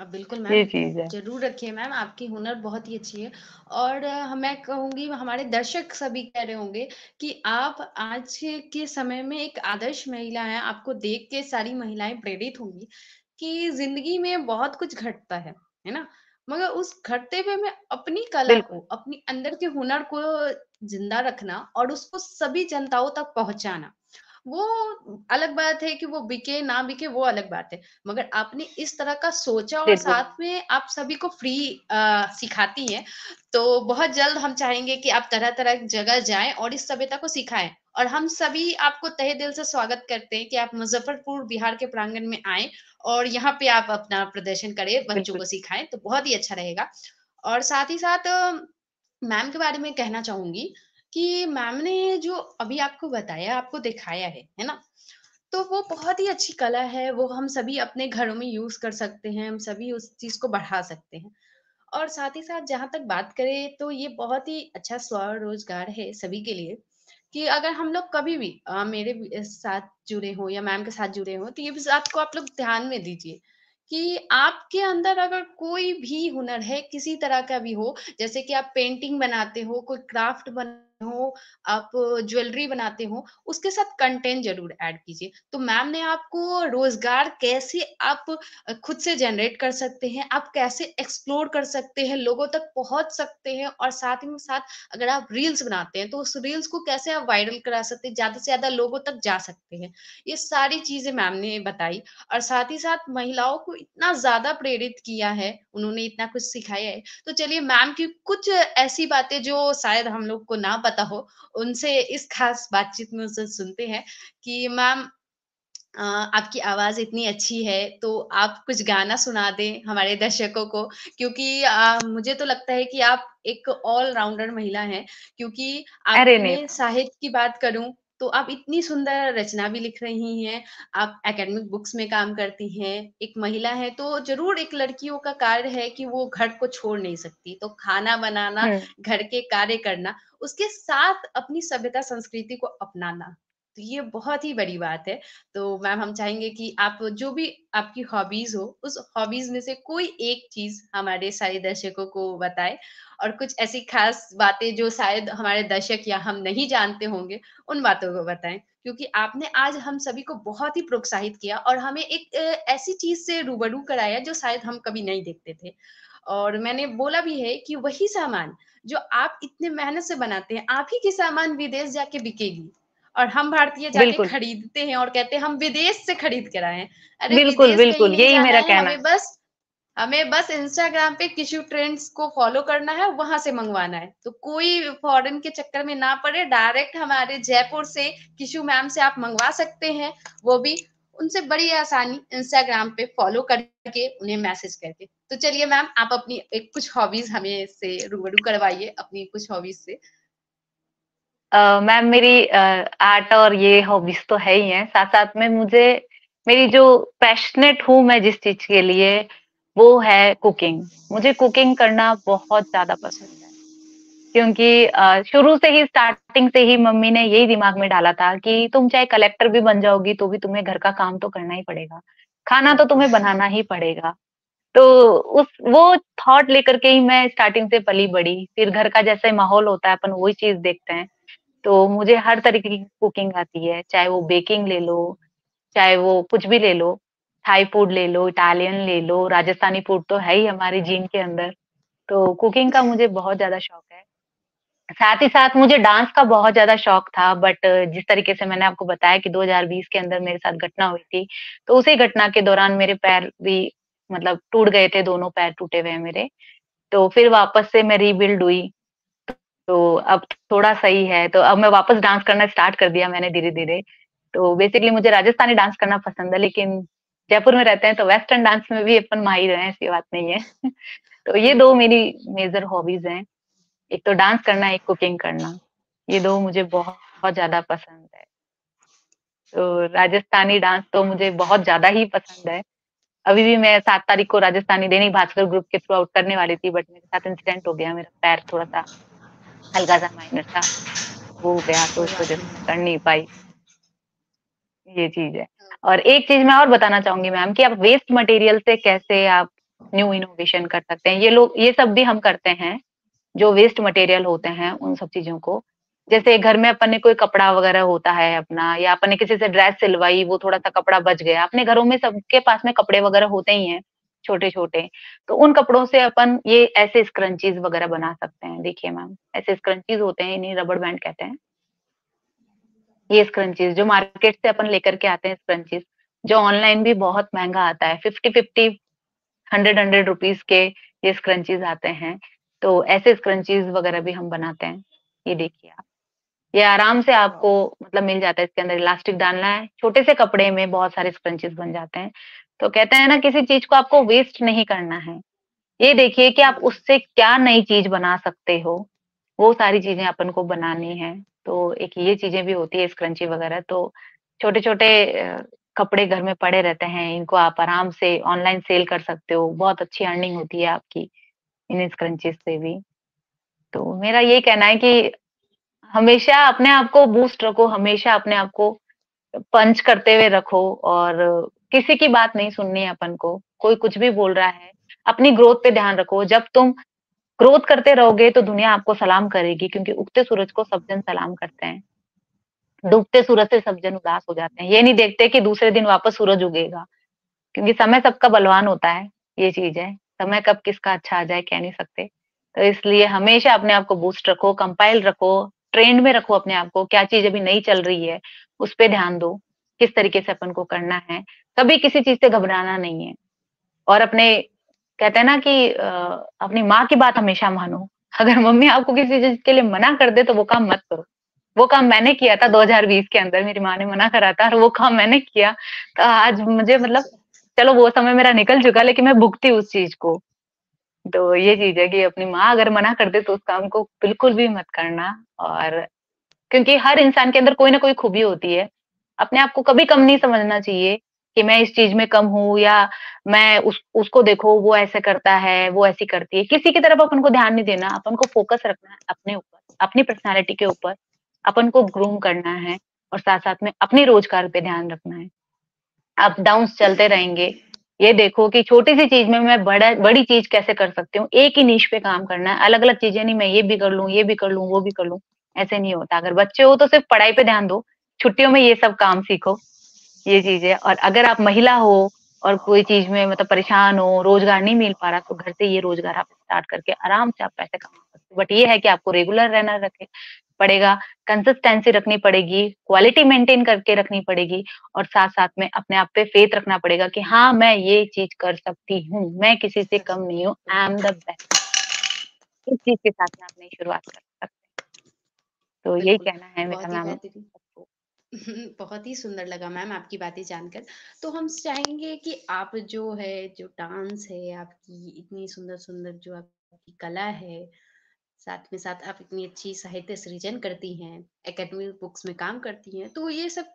बिल्कुल ये मैम, चीज़ है। ज़रूर रखिए मैम, आपकी हुनर बहुत ही अच्छी है और मैं कहूँगी हमारे दर्शक सभी कह रहे होंगे कि आप आज के समय में एक आदर्श महिला हैं, आपको देख के सारी महिलाएँ प्रेरित होंगी कि ज़िंदगी में बहुत कुछ घटता है ना? मगर उस घटते हुए में अपनी कला को, बिल्कुल, अपनी अंदर के हुनर को ज़िंदा रखना और उसको सभी जनताओं तक पहुँचाना। वो अलग बात है कि वो बिके ना बिके वो अलग बात है। मगर आपने इस तरह का सोचा और बिल्कुल। साथ में आप सभी को फ्री सिखाती हैं, तो बहुत जल्द हम चाहेंगे कि आप तरह-तरह की जगह जाएँ और इस सभ्यता को सिखाएँ। और हम सभी आपको तहे दिल से स्वागत करते हैं कि आप मुज़फ्फरपुर बिहार के प्रांगण में आएँ और यहाँ पे आप अपना प्रदर्शन करें, बच्चों बिल्कुल। को सिखाएँ, तो बहुत ही अच्छा रहेगा। और साथ ही साथ मैम के बारे में कहना चाहूँगी कि मैम ने जो अभी आपको बताया, आपको दिखाया है ना? तो वो बहुत ही अच्छी कला है, वो हम सभी अपने घरों में यूज़ कर सकते हैं, हम सभी उस चीज़ को बढ़ा सकते हैं। और साथ ही साथ जहाँ तक बात करें तो ये बहुत ही अच्छा स्वरोज़गार है सभी के लिए, कि अगर हम लोग कभी भी मेरे भी साथ जुड़े हों या मैम के साथ जुड़े हों, तो ये भी बात को आप लोग ध्यान में दीजिए कि आपके अंदर अगर कोई भी हुनर है, किसी तरह का भी हो, जैसे कि आप पेंटिंग बनाते हो, कोई क्राफ्ट बन हो, आप ज्वेलरी बनाते हो, उसके साथ कंटेंट ज़रूर ऐड कीजिए। तो मैम ने आपको रोज़गार कैसे आप खुद से जनरेट कर सकते हैं, आप कैसे एक्सप्लोर कर सकते हैं, लोगों तक पहुँच सकते हैं और साथ ही में साथ अगर आप रील्स बनाते हैं, तो उस रील्स को कैसे आप वायरल करा सकते हैं, ज़्यादा से ज़्यादा लोगों तक जा सकते हैं। ये सारी चीज़ें मैम ने बताई और साथ ही साथ महिलाओं को इतना ज़्यादा प्रेरित किया है, उन्होंने इतना कुछ सिखाया है। तो चलिए मैम की कुछ ऐसी बातें जो शायद हम लोग को ना पता हो, उनसे इस खास बातचीत में उनसे सुनते हैं कि मैम आपकी आवाज़ इतनी अच्छी है, तो आप कुछ गाना सुना दें हमारे दर्शकों को क्योंकि मुझे तो लगता है कि आप एक ऑल राउंडर महिला हैं क्योंकि अरे नहीं आपने मैम, साहित्य की बात करूँ, तो आप इतनी सुंदर रचना भी लिख रही हैं, आप एकेडमिक बुक्स में काम करती हैं, एक महिला हैं, तो ज़रूर एक लड़कियों का कार्य है कि वो घर को छोड़ नहीं सकती, तो खाना बनाना, हुँ, घर के कार्य करना, उसके साथ अपनी सभ्यता संस्कृति को अपनाना, तो ये बहुत ही बड़ी बात है। तो मैम हम चाहेंगे कि आप जो भी आपकी हॉबीज़ हो, उस हॉबीज़ में से कोई एक चीज़ हमारे सारे दर्शकों को बताएँ और कुछ ऐसी ख़ास बातें जो शायद हमारे दर्शक या हम नहीं जानते होंगे, उन बातों को बताएँ। क्योंकि आपने आज हम सभी को बहुत ही प्रोत्साहित किया और हमें एक ऐसी चीज़ से रूबरू कराया जो शायद हम कभी नहीं देखते थे। और मैंने बोला भी है कि वही सामान जो आप इतने मेहनत से बनाते हैं, आप ही की सामान विदेश जाके बिकेगी। और हम भारतीय जाके बिल्कुल, खरीदते हैं और कहते हैं हम विदेश से खरीद कर आए हैं। अरे बिल्कुल, विदेश कहीं बिल्कुल, नहीं यही जाना मेरा है, कहना है। हमें बस इंस्टाग्राम पे किसी ट्रेंड्स को फॉलो करना है, वहाँ से मंगवाना है। तो कोई फॉरेन के चक्कर में ना पड़े, डायरेक्ट हमारे जयपुर से किशु मैम से आप मंगवा सकते हैं, वो भी उनसे बड़ी आसानी इंस्टाग्राम पे फॉलो करके उन्हें मैसेज करके। तो चलिए मैम आप अपनी एक कुछ हॉबीज़ हमें से रूबरू करवाइए अपनी कुछ हॉबीज़ से। मैम मेरी आर्ट और ये हॉबीज़ तो है ही हैं, साथ-साथ में मुझे मेरी जो पैशनेट हूँ मैं जिस चीज़ के लिए, वो है कुकिंग। मुझे कुकिंग करना बहुत ज़्यादा पसंद है, क्योंकि शुरू से ही स्टार्टिंग से ही मम्मी ने यही दिमाग में डाला था कि तुम चाहे कलेक्टर भी बन जाओगी, तो भी तुम्हें घर का काम तो करना ही पड़ेगा। खाना तो बिल्कुल। तुम्हें बनाना ही पड़ेगा। तो उस वो थॉट लेकर के ही मैं स्टार्टिंग से पली-बड़ी। फिर घर का जैसे माहौल होता है, अपन वही चीज़ देखते हैं। तो मुझे हर तरीके की कुकिंग आती है, चाहे वो बेकिंग ले लो, चाहे वो कुछ भी ले लो, थाई फूड ले लो, इटालियन ले लो, राजस्थानी फूड तो है ही हमारे जीन के अंदर। तो कुकिंग का मुझे बहुत ज़्यादा शौक है। साथ ही साथ मुझे डांस का बहुत ज़्यादा शौक था, बट जिस तरीके से मैंने आपको बताया कि 2020 के अंदर मेरे साथ घटना हुई थी, तो उसी घटना के दौरान मेरे पैर भी मतलब टूट गए थे, दोनों पैर टूटे हुए हैं मेरे। तो फिर वापस से मैं रीबिल्ड हुई, तो अब थोड़ा सही है, तो अब मैं वापस डांस करना स्टार्ट कर दिया मैंने धीरे-धीरे। तो बेसिकली मुझे राजस्थानी डांस करना पसंद है, लेकिन जयपुर में रहते हैं तो वेस्टर्न डांस में भी अपन माहिर हैं, ऐसी बात नहीं है। तो ये 2 मेरी मेजर हॉबीज़ हैं। एक तो डांस करना, एक कुकिंग करना। ये 2 मुझे बहुत ज़्यादा पसंद है। तो राजस्थानी डांस तो मुझे बहुत ज़्यादा ही पसंद है। अभी भी मैं 7 तारीख को राजस्थानी दैनिक भास्कर ग्रुप के थ्रू आउट करने वाली थी, बट मेरे साथ इंसिडेंट हो गया, मेरा पैर थोड़ा-सा हल्का-सा माइनर सा वो हो गया, तो कोई इस बात वज़ह से मैं नहीं। कर नहीं पाई, ये चीज़ है। और एक चीज़ मैं और बताना चाहूँगी मैम कि आप वेस्ट मटेरियल से कैसे आप न्यू इनोवेशन कर सकते हैं। ये सब भी हम करते हैं। जो वेस्ट मटेरियल होते हैं, उन सब चीज़ों को जैसे घर में अपन ने कोई कपड़ा वगैरह होता है अपना या अपन ने किसी से ड्रेस सिलवाई, वो थोड़ा-सा कपड़ा बच गया। अपने घरों में सबके पास में कपड़े वगैरह होते ही हैं, छोटे-छोटे। तो उन कपड़ों से अपन ये ऐसे स्क्रंचीज़ वगैरह बना सकते हैं। देखिए मैम, ऐसे स्क्रंचीज़ होते हैं, इन्हें रबर बैंड कहते हैं। ये स्क्रंचीज़ जो मार्केट से अपन लेकर के आते हैं स्क्रंचीज़, जो ऑनलाइन भी बहुत महँगा आता है, 50-50 100 रुपीज़ के ये स्क्रंचीज़ आते हैं। तो ऐसे स्क्रंचीज़ वगैरह भी हम बनाते हैं। ये देखिए आप। ये आराम से आपको वाओ! मतलब मिल जाता है, इसके अंदर इलास्टिक डालना है, छोटे से कपड़े में बहुत सारे स्क्रंचीज़ बन जाते हैं। तो कहते हैं ना किसी चीज़ को आपको वेस्ट नहीं करना है। ये देखिए कि आप हुँ। उससे क्या नई चीज़ बना सकते हो, वो सारी चीज़ें अपन को बनानी है। तो एक ये चीज़ें भी होती है स्क्रंची वगैरह तो छोटे-छोटे कपड़े घर में पड़े रहते हैं, इनको आप आराम से ऑनलाइन सेल कर सकते हो, बहुत अच्छी अर्निंग होती है आपकी इन स्क्रंचीज़ से भी। तो मेरा यही कहना है कि हमेशा अपने आप को बूस्ट रखो, हमेशा अपने आप को पंच करते हुए रखो और किसी की बात नहीं सुननी है अपन को। कोई कुछ भी बोल रहा है, अपनी ग्रोथ पे ध्यान रखो। जब तुम ग्रोथ करते रहोगे तो दुनिया आपको सलाम करेगी क्योंकि उगते सूरज को सब जन सलाम करते हैं। डूबते सूरज से सब जन उदास हो जाते हैं। ये नहीं देखते कि दूसरे दिन वापस सूरज उगेगा क्योंकि समय सबका बलवान होता है, ये चीज़ है। समय कब किसका अच्छा आ जाए कह नहीं सकते। तो इसलिए हमेशा अपने आप को बूस्ट रखो, कंपाइल रखो, ट्रेंड में रखो अपने आप को, क्या चीज़ अभी नई चल रही है, उस पे ध्यान दो, किस तरीके से अपन को करना है। कभी किसी चीज़ से घबराना नहीं है और अपने कहते हैं ना कि अपनी माँ की बात हमेशा मानो। अगर मम्मी आपको किसी चीज़ के लिए मना कर दे तो वो काम मत करो। वो काम मैंने किया था ओह! 2020 के अंदर मेरी माँ ने मना करा था और वो काम मैंने किया। तो आज मुझे मतलब अच्छा। चलो वो समय मेरा निकल चुका लेकिन मैं भुगती उस चीज़ को। तो ये चीज़ है कि अपनी माँ अगर मना कर दे तो उस काम को बिल्कुल भी मत करना और क्योंकि हर इंसान के अंदर कोई ना कोई खूबी होती है। अपने आप को कभी कम नहीं समझना चाहिए कि मैं इस चीज़ में कम हूँ या मैं उसको देखो वो ऐसे करता है, वो ऐसी करती है। किसी की तरफ अपन को ध्यान नहीं देना, अपन को फ़ोकस रखना है अपने ऊपर, अपनी पर्सनैलिटी के ऊपर। अपन को ग्रूम करना है और साथ-साथ में अपने रोज़गार पे ध्यान रखना है। अप डाउन्स चलते रहेंगे। ये देखो कि छोटी-सी चीज़ में मैं बड़ी चीज़ कैसे कर सकती हूँ। एक ही निश पे काम करना है, अलग-अलग चीज़ें नहीं मैं ये भी कर लूँ, ये भी कर लूँ, वो भी कर लूँ, ऐसे नहीं होता। अगर बच्चे हो तो सिर्फ़ पढ़ाई पे ध्यान दो, छुट्टियों में ये सब काम सीखो, ये चीज़ है। और अगर आप महिला हो और कोई चीज़ में मतलब परेशान हो, रोज़गार नहीं मिल पा रहा तो घर से ये रोज़गार आप स्टार्ट करके आराम से आप पैसे कमा सकते हो। बट ये है कि आपको रेगुलर रहना रखे पड़ेगा, कंसिस्टेंसी रखनी पड़ेगी, क्वालिटी मेंटेन करके रखनी पड़ेगी और साथ-साथ में अपने आप पे फ़ेथ रखना पड़ेगा कि हाँ, मैं ये चीज़ कर सकती हूँ, मैं किसी से कम नहीं हूँ, आई एम द बेस्ट। इस चीज़ के साथ में आप नई शुरुआत कर सकते हैं। तो यही बिल्कुल, कहना है मेरा बहुत ही मैम बेहतरीन। सबको। बहुत ही सुंदर लगा मैम आपकी बातें जानकर। तो हम चाहेंगे कि आप जो है, जो डांस है, आपकी इतनी सुंदर-सुंदर जो आपकी कला है, साथ में साथ आप इतनी अच्छी साहित्य सृजन करती हैं, एकेडमिक बुक्स में काम करती हैं, तो ये सब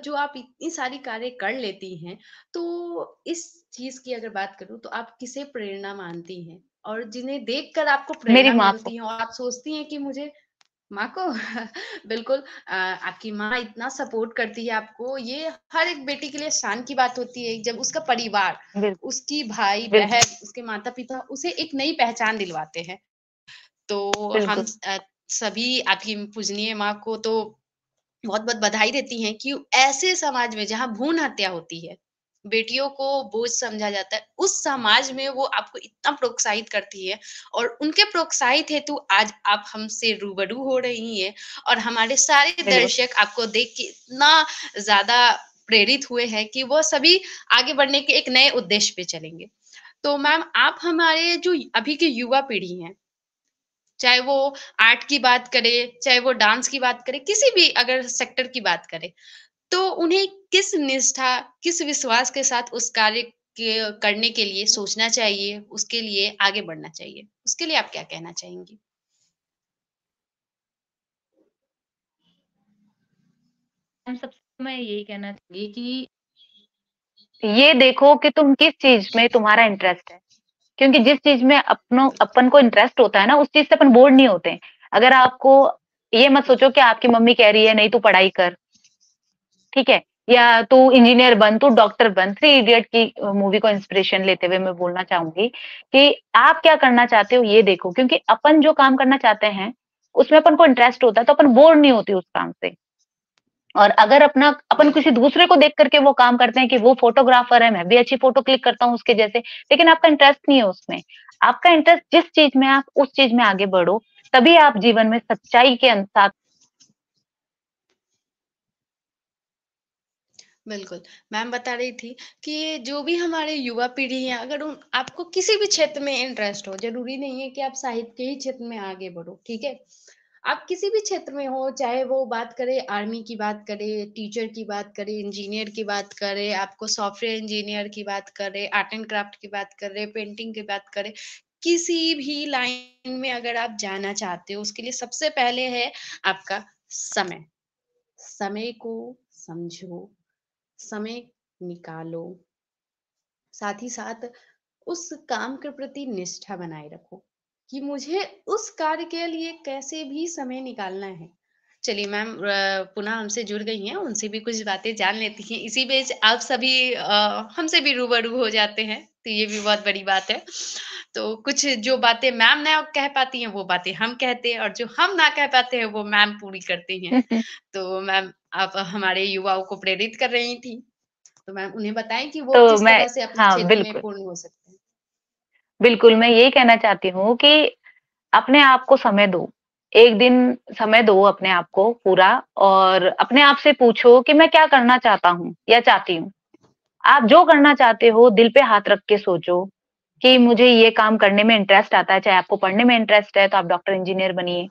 जो आप इतनी सारी कार्य कर लेती हैं, तो इस चीज़ की अगर बात करूँ तो आप किसे प्रेरणा मानती हैं? और जिन्हें देखकर आपको मेरी प्रेरणा माँ को मिलती है और आप सोचती हैं कि मुझे माँ को बिल्कुल आपकी माँ इतना सपोर्ट करती है आपको, ये हर एक बेटी के लिए शान की बात होती है जब उसका परिवार, बिल्कुल, उसकी भाई-बहन, बिल्कुल, उसके माता-पिता उसे एक नई पहचान दिलवाते हैं। तो हम बिल्कुल। सभी आपकी पूजनीय माँ को तो बहुत-बहुत बधाई देती हैं कि ऐसे समाज में जहाँ भ्रूण हत्या होती है, बेटियों को बोझ समझा जाता है, उस समाज में वो आपको इतना प्रोत्साहित करती है और उनके प्रोत्साहित हेतु आज आप हमसे रूबरू हो रही हैं और हमारे सारे बिल्कुल। दर्शक आपको देख के इतना ज़्यादा प्रेरित हुए हैं कि वो सभी आगे बढ़ने के एक नए उद्देश्य पे चलेंगे। तो मैम आप हमारे जो अभी की युवा पीढ़ी है, चाहे वो आर्ट की बात करे, चाहे वो डांस की बात करे, किसी भी अगर सेक्टर की बात करें, तो उन्हें किस निष्ठा, किस विश्वास के साथ उस कार्य के करने के लिए सोचना चाहिए, उसके लिए आगे बढ़ना चाहिए? उसके लिए आप क्या कहना चाहेंगी? हम सबसे मैं यही कहना चाहूँगी कि ये देखो कि तुम किस चीज़ में तुम्हारा इंटरेस्ट है। क्योंकि जिस चीज़ में अपन को इंटरेस्ट होता है ना, उस चीज़ से अपन बोर नहीं होते हैं। अगर आपको ये मत सोचो कि आपकी मम्मी कह रही है नहीं तू पढ़ाई कर, ठीक है? या तू इंजीनियर बन, तू डॉक्टर बन। थ्री इडियट की मूवी को इंस्पिरेशन लेते हुए मैं बोलना चाहूँगी कि आप क्या करना चाहते हो ये देखो, क्योंकि अपन जो काम करना चाहते हैं, उसमें अपन को इंटरेस्ट होता है तो अपन बोर नहीं होते उस काम से। और अगर अपना अपन किसी बिल्कुल, दूसरे को देख करके वो काम करते हैं कि वो फोटोग्राफर है, मैं भी अच्छी फोटो क्लिक करता हूँ उसके जैसे, लेकिन आपका इंटरेस्ट नहीं है उसमें। आपका इंटरेस्ट जिस चीज़ में है, आप उस चीज़ में आगे बढ़ो, तभी आप जीवन में सच्चाई के साथ बिल्कुल। मैम बता रही थी कि जो भी हमारे युवा पीढ़ी है, अगर उन आपको किसी भी क्षेत्र में इंटरेस्ट हो, ज़रूरी नहीं है कि आप साहित्य के ही क्षेत्र में आगे बढ़ो, ठीक है? आप किसी भी क्षेत्र में हो, चाहे वो बात करें आर्मी की बात करें, टीचर की बात करें, इंजीनियर की बात करें, आपको सॉफ्टवेयर इंजीनियर की बात करें, आर्ट एंड क्राफ्ट की बात करें, पेंटिंग की बात करें, किसी भी लाइन में अगर आप जाना चाहते हो, उसके लिए सबसे पहले है आपका समय। समय को समझो, समय निकालो, साथ ही साथ उस काम के प्रति निष्ठा बनाए रखो कि मुझे उस कार्य के लिए कैसे भी समय निकालना है। चलिए मैम पुनः हमसे जुड़ गई हैं, उनसे भी कुछ बातें जान लेती हैं। इसी बीच आप सभी हमसे भी रूबरू हो जाते हैं, तो ये भी बहुत बड़ी बात है। तो कुछ जो बातें मैम ना कह पाती हैं, वो बातें हम कहते हैं और जो हम ना कह पाते हैं, वो मैम पूरी करती हैं। तो मैम आप हमारे युवाओं को प्रेरित कर रही थी। तो मैम उन्हें बताएँ कि वो तो किस मैं तरह से अपने हाँ, क्षेत्र में बिल्कुल। पूर्ण हो सकते हैं? बिल्कुल, मैं यही कहना चाहती हूँ कि अपने आप को समय दो। एक दिन समय दो अपने आप को पूरा और अपने आप से पूछो कि मैं क्या करना चाहता हूँ या चाहती हूँ। आप जो करना चाहते हो दिल पे हाथ रख के सोचो कि मुझे ये काम करने में इंटरेस्ट आता है, चाहे आपको पढ़ने में इंटरेस्ट है तो आप डॉक्टर इंजीनियर बनिए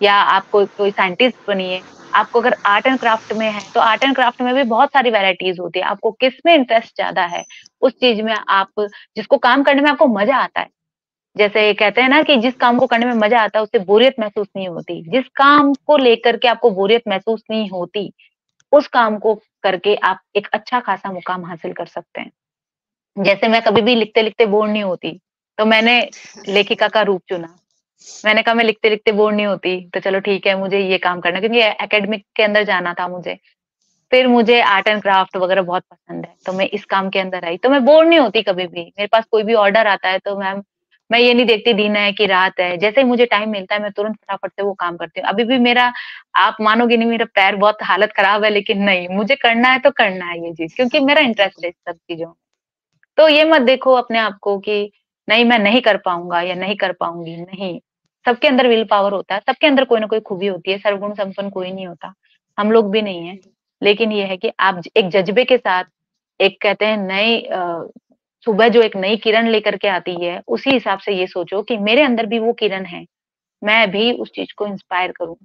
या आप कोई साइंटिस्ट बनिए। आपको अगर आर्ट एंड क्राफ्ट में है, तो आर्ट एंड क्राफ्ट में भी बहुत सारी वैराइटीज़ होती है। आपको किसमें इंटरेस्ट ज़्यादा है, उस चीज़ में आप जिसको काम करने में आपको मज़ा आता है। जैसे कहते हैं ना कि जिस काम को करने में मज़ा आता है, उससे बोरियत महसूस नहीं होती। जिस काम को लेकर के आपको बोरियत महसूस नहीं होती, उस काम को करके आप एक अच्छा खासा मुकाम हासिल कर सकते हैं। जैसे मैं कभी भी लिखते-लिखते बोर नहीं होती, तो मैंने लेखिका का रूप चुना। मैंने कहा मैं लिखते-लिखते बोर नहीं होती, तो चलो ठीक है मुझे ये काम करना है क्योंकि एकेडमिक के अंदर जाना था मुझे। फिर मुझे आर्ट एंड क्राफ्ट वगैरह बहुत पसंद है, तो मैं इस काम के अंदर आई, तो मैं बोर नहीं होती कभी भी। मेरे पास कोई भी ऑर्डर आता है तो मैम मैं ये नहीं देखती दिन है कि रात है, जैसे ही मुझे टाइम मिलता है मैं तुरंत फटाफट से वो काम करती हूँ। अभी भी मेरा आप मानोगे नहीं मेरा पैर बहुत हालत खराब है लेकिन नहीं, मुझे करना है तो करना है ये चीज़ क्योंकि मेरा इंटरेस्ट बिल्कुल, है इस सब चीज़ों में। तो ये मत देखो अपने आप को कि नहीं मैं नहीं कर पाऊँगा या नहीं कर पाऊँगी, नहीं। सबके अंदर विल पावर होता है, सबके अंदर कोई ना कोई खूबी होती है, सर्वगुण संपन्न कोई नहीं होता। हम लोग भी नहीं हैं। लेकिन ये है कि आप एक जज़्बे के साथ एक कहते हैं नए सुबह जो एक नई किरण लेकर के आती है, उसी हिसाब से ये सोचो कि मेरे अंदर भी वो किरण है। मैं भी उस चीज़ को इंस्पायर करूँ।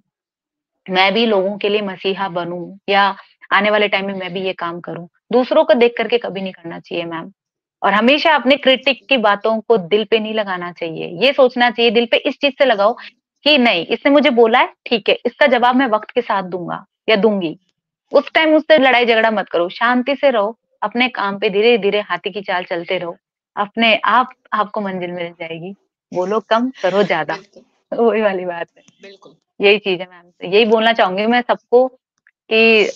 मैं भी लोगों के लिए मसीहा बनूँ या आने वाले टाइम में मैं भी ये काम करूँ। दूसरों को देख कर के कभी नहीं करना चाहिए मैम। और हमेशा अपने क्रिटिक की बातों को दिल पे नहीं लगाना चाहिए। ये सोचना चाहिए दिल पे इस चीज़ से लगाओ कि नहीं इसने मुझे बोला है, ठीक है, इसका जवाब मैं वक़्त के साथ दूँगा या दूँगी। उस टाइम उससे लड़ाई झगड़ा मत करो, शांति से रहो, अपने काम पे धीरे-धीरे हाथी की चाल चलते रहो। अपने आप आपको मंज़िल मिल जाएगी। बोलो कम, करो ज़्यादा। बिल्कुल, वही वाली बात है। बिल्कुल। यही चीज़ है मैम। तो यही बोलना चाहूँगी मैं सबको कि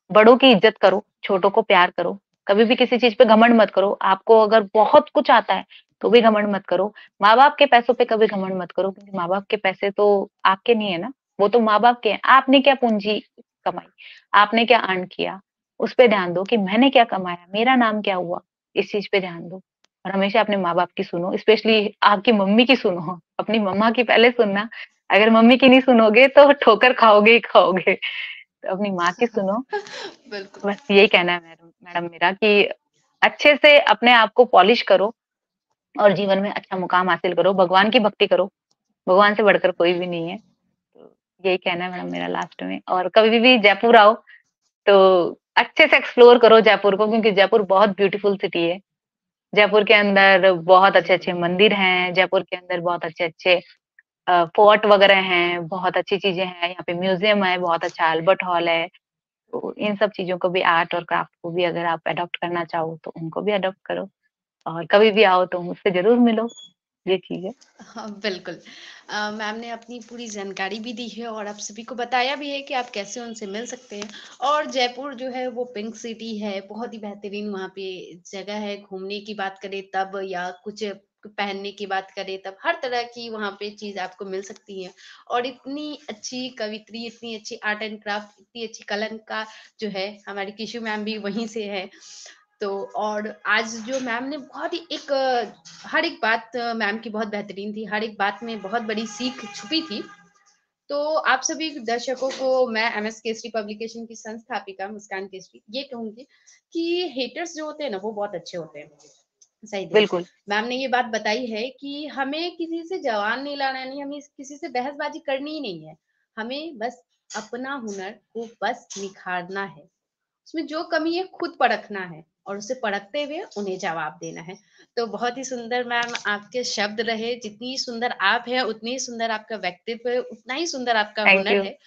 बड़ों की इज़्ज़त करो, छोटों को प्यार करो। कभी भी किसी चीज़ पे घमंड मत करो। आपको अगर बहुत कुछ आता है, तो भी घमंड मत करो। माँ-बाप के पैसों पे कभी घमंड मत करो क्योंकि माँ-बाप के पैसे तो आपके नहीं है ना, वो तो माँ-बाप के हैं। आपने क्या पूँजी कमाई, आपने क्या अर्न किया, उस पे ध्यान दो कि मैंने क्या कमाया, मेरा नाम क्या हुआ, इस चीज़ पे ध्यान दो। और हमेशा अपने माँ-बाप की सुनो, स्पेशली आपकी मम्मी की सुनो, अपनी मम्मा की पहले सुनना, अगर मम्मी की नहीं सुनोगे तो ठोकर खाओगे ही खाओगे। तो अपनी माँ की सुनो, बिल्कुल। बस यही कहना है मैडम मैडम मेरा कि अच्छे से अपने आप को पॉलिश करो और जीवन में अच्छा मुकाम हासिल करो, भगवान की भक्ति करो, भगवान से बढ़कर कोई भी नहीं है। तो यही कहना है मैडम मेरा लास्ट में और कभी भी जयपुर आओ तो अच्छे से एक्सप्लोर करो जयपुर को क्योंकि जयपुर बहुत ब्यूटीफुल सिटी है। जयपुर के अंदर बहुत अच्छे-अच्छे मंदिर हैं, जयपुर के अंदर बहुत अच्छे-अच्छे फोर्ट वगैरह हैं, बहुत अच्छी चीज़ें हैं, यहाँ पे म्यूज़ियम है, बहुत अच्छा अल्बर्ट हॉल है। तो इन सब चीज़ों को भी आर्ट और क्राफ्ट को भी अगर आप एडॉप्ट करना चाहो तो उनको भी एडॉप्ट करो और कभी भी आओ तो मुझसे ज़रूर मिलो, ये चीज़ है। हाँ, बिल्कुल। मैम ने अपनी पूरी जानकारी भी दी है और आप सभी को बताया भी है कि आप कैसे उनसे मिल सकते हैं और जयपुर जो है वो पिंक सिटी है, बहुत ही बेहतरीन वहाँ पे जगह है, घूमने की बात करें तब या कुछ पहनने की बात करें तब हर तरह की वहाँ पे चीज़ आपको मिल सकती है और इतनी अच्छी कवित्री, इतनी अच्छी आर्ट एंड क्राफ्ट, इतनी अच्छी कलंकार जो है, हमारी किशु मैम भी वहीं से है। तो और आज जो मैम ने बहुत ही एक हर एक बात मैम की बहुत बेहतरीन थी, हर एक बात में बहुत बड़ी सीख छुपी थी। तो आप सभी दर्शकों को मैं एमएस केसरी पब्लिकेशन की संस्थापिका मुस्कान केसरी ये कहूँगी कि हेटर्स जो होते हैं ना, वो बहुत अच्छे होते हैं, सही दिल से। बिल्कुल, मैम ने ये बात बताई है कि हमें किसी से जवान नहीं लड़ानी, हमें किसी से बहसबाजी करनी ही नहीं है। हमें बस अपना हुनर को बस निखारना है। उसमें जो कमी है खुद परखना है और उसे परखते हुए उन्हें जवाब देना है। तो बहुत ही सुंदर मैम आपके शब्द रहे, जितनी सुंदर आप हैं उतनी ही सुंदर आपका व्यक्तित्व है, उतना ही सुंदर आपका थैंक हुनर यू। है।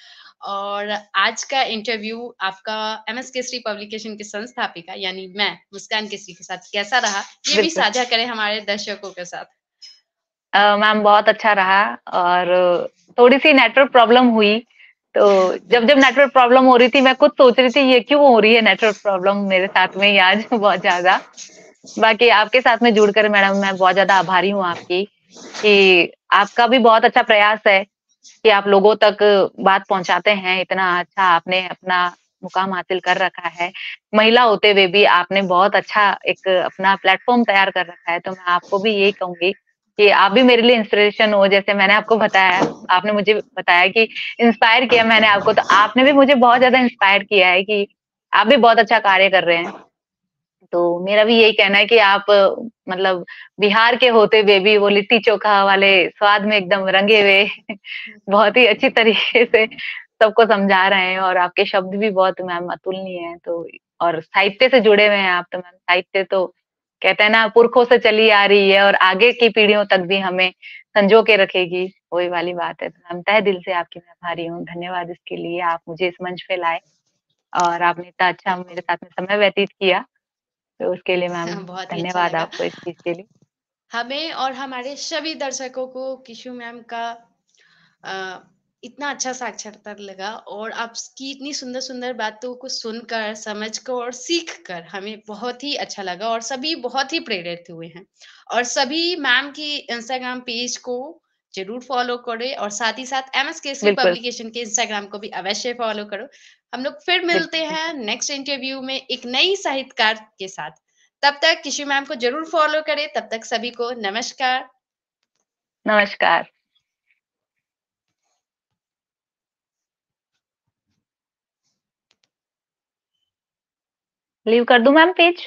और आज का इंटरव्यू आपका एमएस केसरी पब्लिकेशन की संस्थापिका यानी मैं मुस्कान केसरी के साथ कैसा रहा, ये भी बिल्कुल। साझा करें हमारे दर्शकों के साथ। मैम बहुत अच्छा रहा और थोड़ी-सी नेटवर्क प्रॉब्लम हुई, तो जब-जब बिल्कुल। नेटवर्क प्रॉब्लम हो रही थी, मैं खुद सोच रही थी ये क्यों हो रही है नेटवर्क प्रॉब्लम मेरे साथ में ही आज बहुत ज़्यादा। बाकी आपके साथ में जुड़कर मैडम मैं बहुत ज़्यादा आभारी हूँ आपकी, कि आपका भी बहुत अच्छा प्रयास है कि आप लोगों तक बात पहुँचाते हैं, इतना अच्छा आपने अपना मुकाम हासिल कर रखा है। महिला होते हुए भी आपने बहुत अच्छा एक अपना प्लेटफ़ॉर्म तैयार कर रखा है, तो मैं आपको भी यही कहूँगी कि आप भी मेरे लिए इंस्पिरेशन हो, जैसे मैंने आपको बताया, आपने मुझे बताया कि इंस्पायर किया मैंने आपको, तो आपने भी मुझे बहुत ज़्यादा इंस्पायर किया है कि आप भी बहुत अच्छा कार्य कर रहे हैं। तो मेरा भी यही कहना है कि आप मतलब बिहार के होते हुए भी वो लिट्टी-चोखा वाले स्वाद में एकदम रंगे हुए बहुत ही अच्छी तरीके से सबको समझा रहे हैं और आपके शब्द भी बहुत मैम अतुलनीय हैं। तो और साहित्य से जुड़े हुए हैं आप तो मैम साहित्य तो कहते हैं ना पुरखों से चली आ रही है और आगे की पीढ़ियों तक भी हमें संजो के रखेगी, वही वाली बात है। तो मैम तहे दिल से आपकी मैं आभारी हूँ। धन्यवाद इसके लिए, आप मुझे इस मंच पे लाए और आपने इतना अच्छा मेरे साथ में समय व्यतीत किया। तो उसके लिए मैम बहुत ही अच्छा धन्यवाद लगा आपको इस चीज़ के लिए। हमें और हमारे सभी दर्शकों को किशु मैम का अ, इतना अच्छा साक्षात्कार लगा और आपकी इतनी सुंदर-सुंदर बातों को सुनकर, समझकर और सीखकर हमें बहुत ही अच्छा लगा और सभी बहुत ही प्रेरित हुए हैं। और सभी मैम की इंस्टाग्राम पेज को ज़रूर फ़ॉलो करें और साथ ही साथ एमएस केसरी बिल्कुल, पब्लिकेशन के इंस्टाग्राम को भी अवश्य फ़ॉलो करो। हम लोग फिर बिल्कुल, मिलते हैं बिल्कुल। नेक्स्ट इंटरव्यू में एक नई साहित्यकार के साथ। तब तक किशु मैम को ज़रूर फ़ॉलो करें, तब तक सभी को नमस्कार। नमस्कार। लीव कर दूँ मैम पेज?